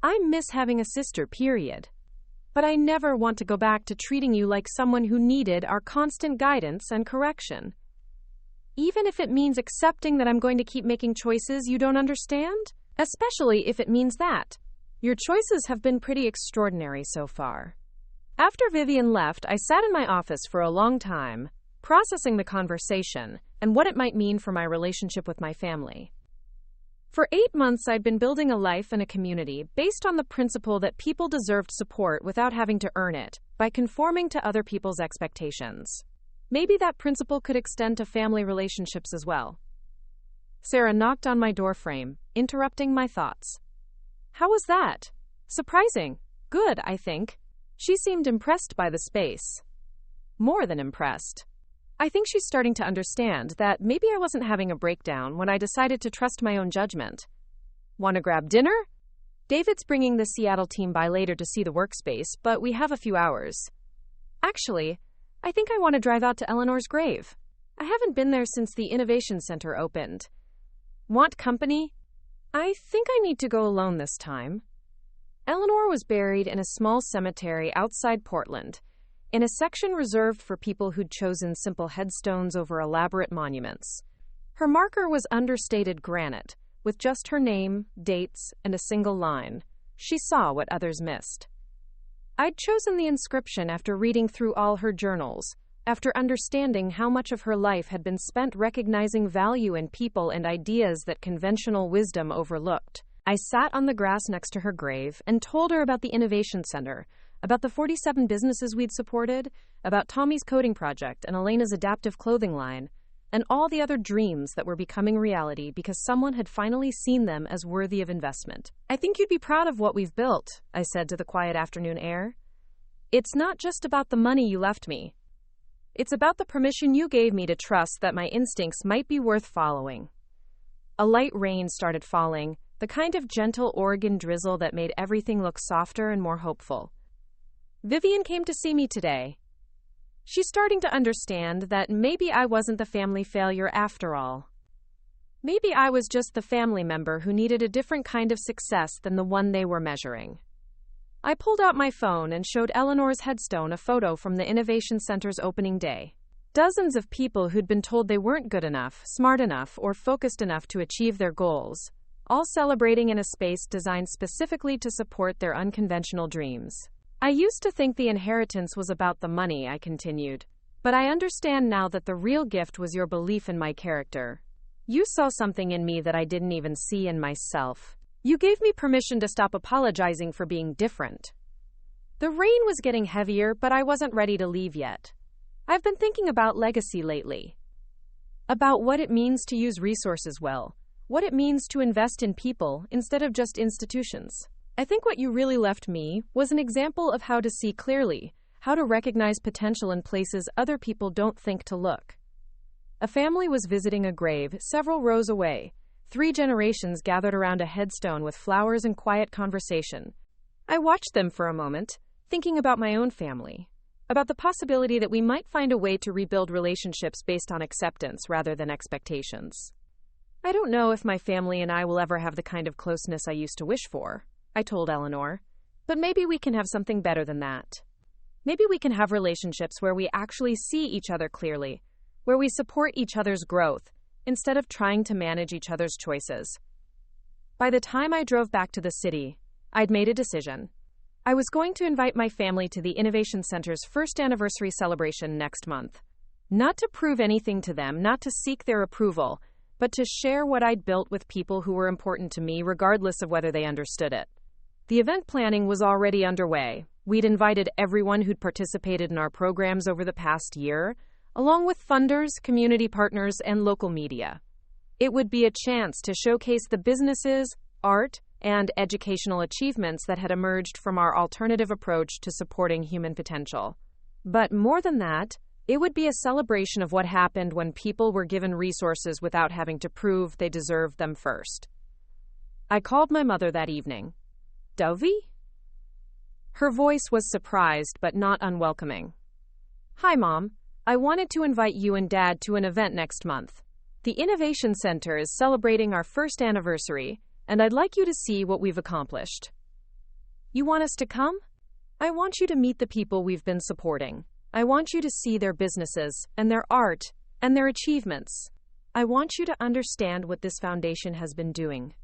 I miss having a sister, period. But I never want to go back to treating you like someone who needed our constant guidance and correction. Even if it means accepting that I'm going to keep making choices you don't understand? Especially if it means that. Your choices have been pretty extraordinary so far. After Vivian left, I sat in my office for a long time, processing the conversation and what it might mean for my relationship with my family. For 8 months, I'd been building a life and a community based on the principle that people deserved support without having to earn it, by conforming to other people's expectations. Maybe that principle could extend to family relationships as well. Sarah knocked on my doorframe, interrupting my thoughts. How was that? Surprising. Good, I think. She seemed impressed by the space. More than impressed. I think she's starting to understand that maybe I wasn't having a breakdown when I decided to trust my own judgment. Want to grab dinner? David's bringing the Seattle team by later to see the workspace, but we have a few hours. Actually, I think I want to drive out to Eleanor's grave. I haven't been there since the Innovation Center opened. Want company? I think I need to go alone this time. Eleanor was buried in a small cemetery outside Portland, in a section reserved for people who'd chosen simple headstones over elaborate monuments. Her marker was understated granite, with just her name, dates, and a single line. She saw what others missed. I'd chosen the inscription after reading through all her journals, after understanding how much of her life had been spent recognizing value in people and ideas that conventional wisdom overlooked. I sat on the grass next to her grave and told her about the Innovation Center, about the 47 businesses we'd supported, about Tommy's coding project and Elena's adaptive clothing line, and all the other dreams that were becoming reality because someone had finally seen them as worthy of investment. I think you'd be proud of what we've built, I said to the quiet afternoon air. It's not just about the money you left me. It's about the permission you gave me to trust that my instincts might be worth following. A light rain started falling, the kind of gentle Oregon drizzle that made everything look softer and more hopeful. Vivian came to see me today. She's starting to understand that maybe I wasn't the family failure after all. Maybe I was just the family member who needed a different kind of success than the one they were measuring. I pulled out my phone and showed Eleanor's headstone a photo from the Innovation Center's opening day. Dozens of people who'd been told they weren't good enough, smart enough, or focused enough to achieve their goals, all celebrating in a space designed specifically to support their unconventional dreams. I used to think the inheritance was about the money, I continued. But I understand now that the real gift was your belief in my character. You saw something in me that I didn't even see in myself. You gave me permission to stop apologizing for being different. The rain was getting heavier, but I wasn't ready to leave yet. I've been thinking about legacy lately. About what it means to use resources well. What it means to invest in people instead of just institutions. I think what you really left me was an example of how to see clearly, how to recognize potential in places other people don't think to look. A family was visiting a grave several rows away, 3 generations gathered around a headstone with flowers and quiet conversation. I watched them for a moment, thinking about my own family, about the possibility that we might find a way to rebuild relationships based on acceptance rather than expectations. I don't know if my family and I will ever have the kind of closeness I used to wish for, I told Eleanor, but maybe we can have something better than that. Maybe we can have relationships where we actually see each other clearly, where we support each other's growth, instead of trying to manage each other's choices. By the time I drove back to the city, I'd made a decision. I was going to invite my family to the Innovation Center's first anniversary celebration next month. Not to prove anything to them, not to seek their approval, but to share what I'd built with people who were important to me regardless of whether they understood it. The event planning was already underway. We'd invited everyone who'd participated in our programs over the past year, along with funders, community partners, and local media. It would be a chance to showcase the businesses, art, and educational achievements that had emerged from our alternative approach to supporting human potential. But more than that, it would be a celebration of what happened when people were given resources without having to prove they deserved them first. I called my mother that evening. Dovie? Her voice was surprised but not unwelcoming. Hi, Mom. I wanted to invite you and Dad to an event next month. The Innovation Center is celebrating our first anniversary, and I'd like you to see what we've accomplished. You want us to come? I want you to meet the people we've been supporting. I want you to see their businesses and their art and their achievements. I want you to understand what this foundation has been doing.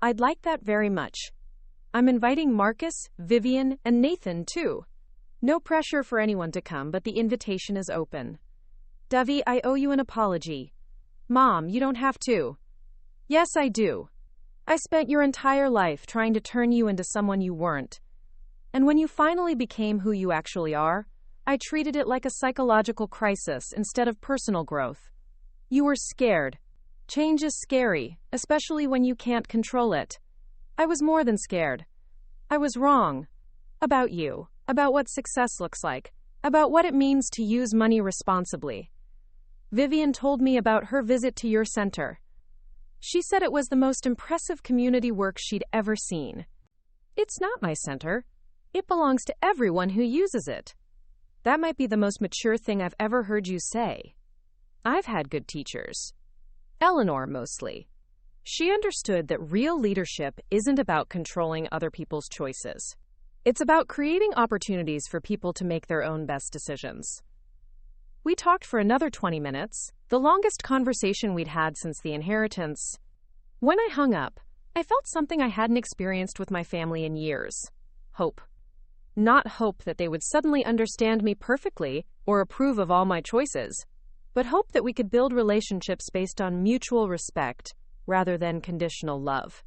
I'd like that very much. I'm inviting Marcus, Vivian, and Nathan, too. No pressure for anyone to come, but the invitation is open. Dovie, I owe you an apology. Mom, you don't have to. Yes, I do. I spent your entire life trying to turn you into someone you weren't. And when you finally became who you actually are, I treated it like a psychological crisis instead of personal growth. You were scared. Change is scary, especially when you can't control it. I was more than scared. I was wrong. About you, about what success looks like, about what it means to use money responsibly. Vivian told me about her visit to your center. She said it was the most impressive community work she'd ever seen. It's not my center. It belongs to everyone who uses it. That might be the most mature thing I've ever heard you say. I've had good teachers. Eleanor, mostly. She understood that real leadership isn't about controlling other people's choices. It's about creating opportunities for people to make their own best decisions. We talked for another 20 minutes, the longest conversation we'd had since the inheritance. When I hung up, I felt something I hadn't experienced with my family in years. Hope. Not hope that they would suddenly understand me perfectly or approve of all my choices, but hope that we could build relationships based on mutual respect rather than conditional love.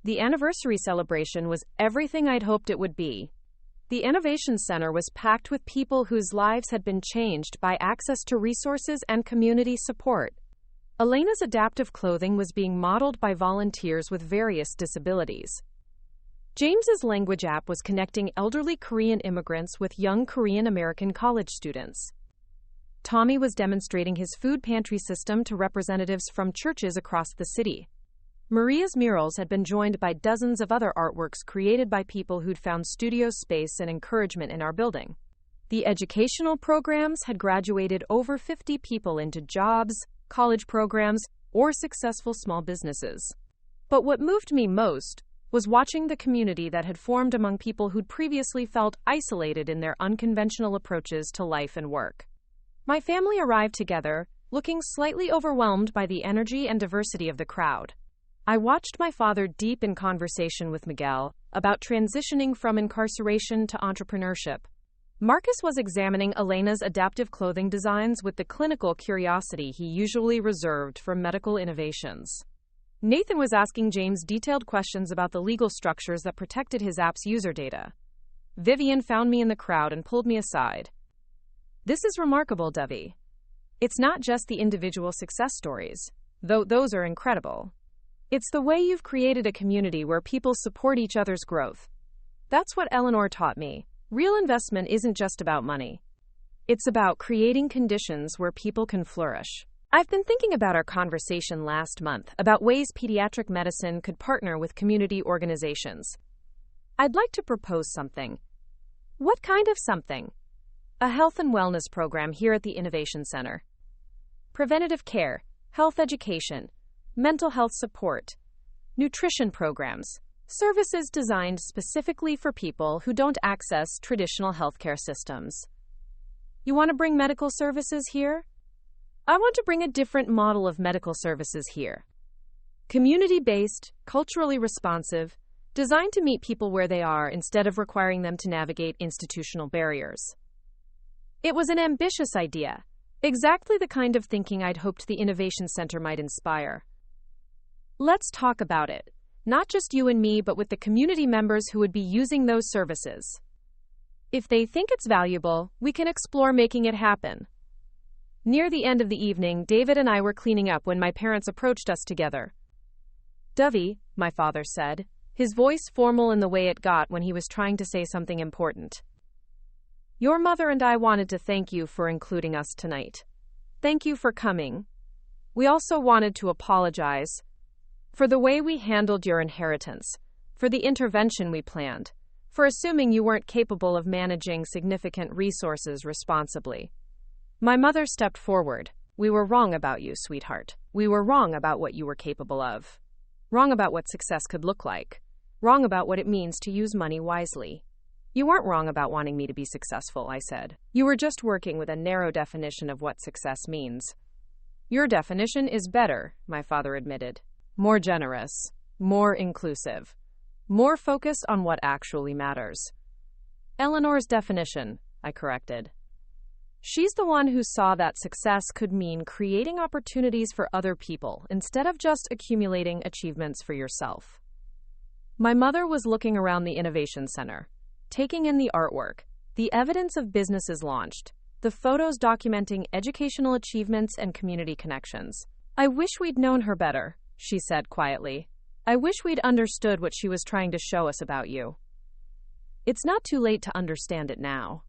The anniversary celebration was everything I'd hoped it would be. The Innovation Center was packed with people whose lives had been changed by access to resources and community support. Elena's adaptive clothing was being modeled by volunteers with various disabilities. James's language app was connecting elderly Korean immigrants with young Korean American college students. Tommy was demonstrating his food pantry system to representatives from churches across the city. Maria's murals had been joined by dozens of other artworks created by people who'd found studio space and encouragement in our building. The educational programs had graduated over 50 people into jobs, college programs, or successful small businesses. But what moved me most was watching the community that had formed among people who'd previously felt isolated in their unconventional approaches to life and work. My family arrived together, looking slightly overwhelmed by the energy and diversity of the crowd. I watched my father deep in conversation with Miguel about transitioning from incarceration to entrepreneurship. Marcus was examining Elena's adaptive clothing designs with the clinical curiosity he usually reserved for medical innovations. Nathan was asking James detailed questions about the legal structures that protected his app's user data. Vivian found me in the crowd and pulled me aside. This is remarkable, Dovie. It's not just the individual success stories, though those are incredible. It's the way you've created a community where people support each other's growth. That's what Eleanor taught me. Real investment isn't just about money. It's about creating conditions where people can flourish. I've been thinking about our conversation last month about ways pediatric medicine could partner with community organizations. I'd like to propose something. What kind of something? A health and wellness program here at the Innovation Center. Preventative care, health education, mental health support, nutrition programs, services designed specifically for people who don't access traditional healthcare systems. You want to bring medical services here? I want to bring a different model of medical services here. Community-based, culturally responsive, designed to meet people where they are instead of requiring them to navigate institutional barriers. It was an ambitious idea, exactly the kind of thinking I'd hoped the Innovation Center might inspire. Let's talk about it, not just you and me, but with the community members who would be using those services. If they think it's valuable, we can explore making it happen. Near the end of the evening, David and I were cleaning up when my parents approached us together. Dovie, my father said, his voice formal in the way it got when he was trying to say something important. Your mother and I wanted to thank you for including us tonight. Thank you for coming. We also wanted to apologize for the way we handled your inheritance, for the intervention we planned, for assuming you weren't capable of managing significant resources responsibly. My mother stepped forward. We were wrong about you, sweetheart. We were wrong about what you were capable of. Wrong about what success could look like. Wrong about what it means to use money wisely. You weren't wrong about wanting me to be successful, I said. You were just working with a narrow definition of what success means. Your definition is better, my father admitted. More generous, more inclusive, more focused on what actually matters. Eleanor's definition, I corrected. She's the one who saw that success could mean creating opportunities for other people instead of just accumulating achievements for yourself. My mother was looking around the Innovation Center, taking in the artwork, the evidence of businesses launched, the photos documenting educational achievements and community connections. "I wish we'd known her better," she said quietly. "I wish we'd understood what she was trying to show us about you." It's not too late to understand it now.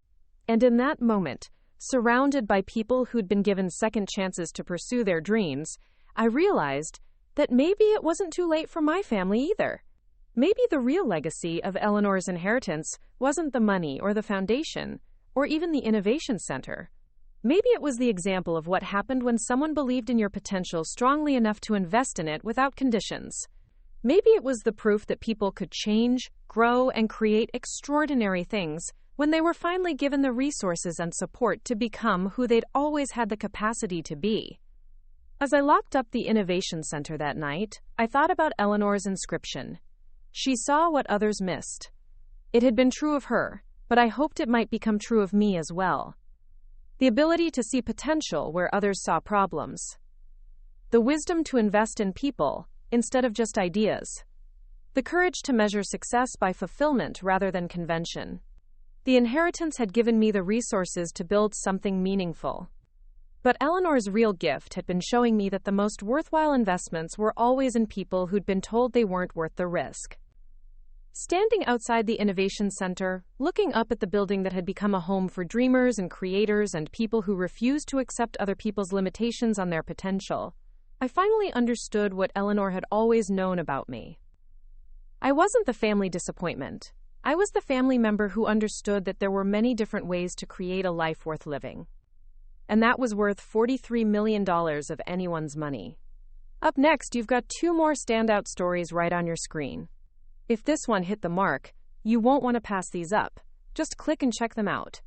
And in that moment, surrounded by people who'd been given second chances to pursue their dreams, I realized that maybe it wasn't too late for my family either. Maybe the real legacy of Eleanor's inheritance wasn't the money or the foundation, or even the innovation center. Maybe it was the example of what happened when someone believed in your potential strongly enough to invest in it without conditions. Maybe it was the proof that people could change, grow, and create extraordinary things when they were finally given the resources and support to become who they'd always had the capacity to be. As I locked up the Innovation Center that night, I thought about Eleanor's inscription. She saw what others missed. It had been true of her, but I hoped it might become true of me as well. The ability to see potential where others saw problems. The wisdom to invest in people instead of just ideas. The courage to measure success by fulfillment rather than convention. The inheritance had given me the resources to build something meaningful. But Eleanor's real gift had been showing me that the most worthwhile investments were always in people who'd been told they weren't worth the risk. Standing outside the Innovation Center, looking up at the building that had become a home for dreamers and creators and people who refused to accept other people's limitations on their potential, I finally understood what Eleanor had always known about me. I wasn't the family disappointment. I was the family member who understood that there were many different ways to create a life worth living. And that was worth $43 million of anyone's money. Up next, you've got 2 more standout stories right on your screen. If this one hit the mark, you won't want to pass these up. Just click and check them out.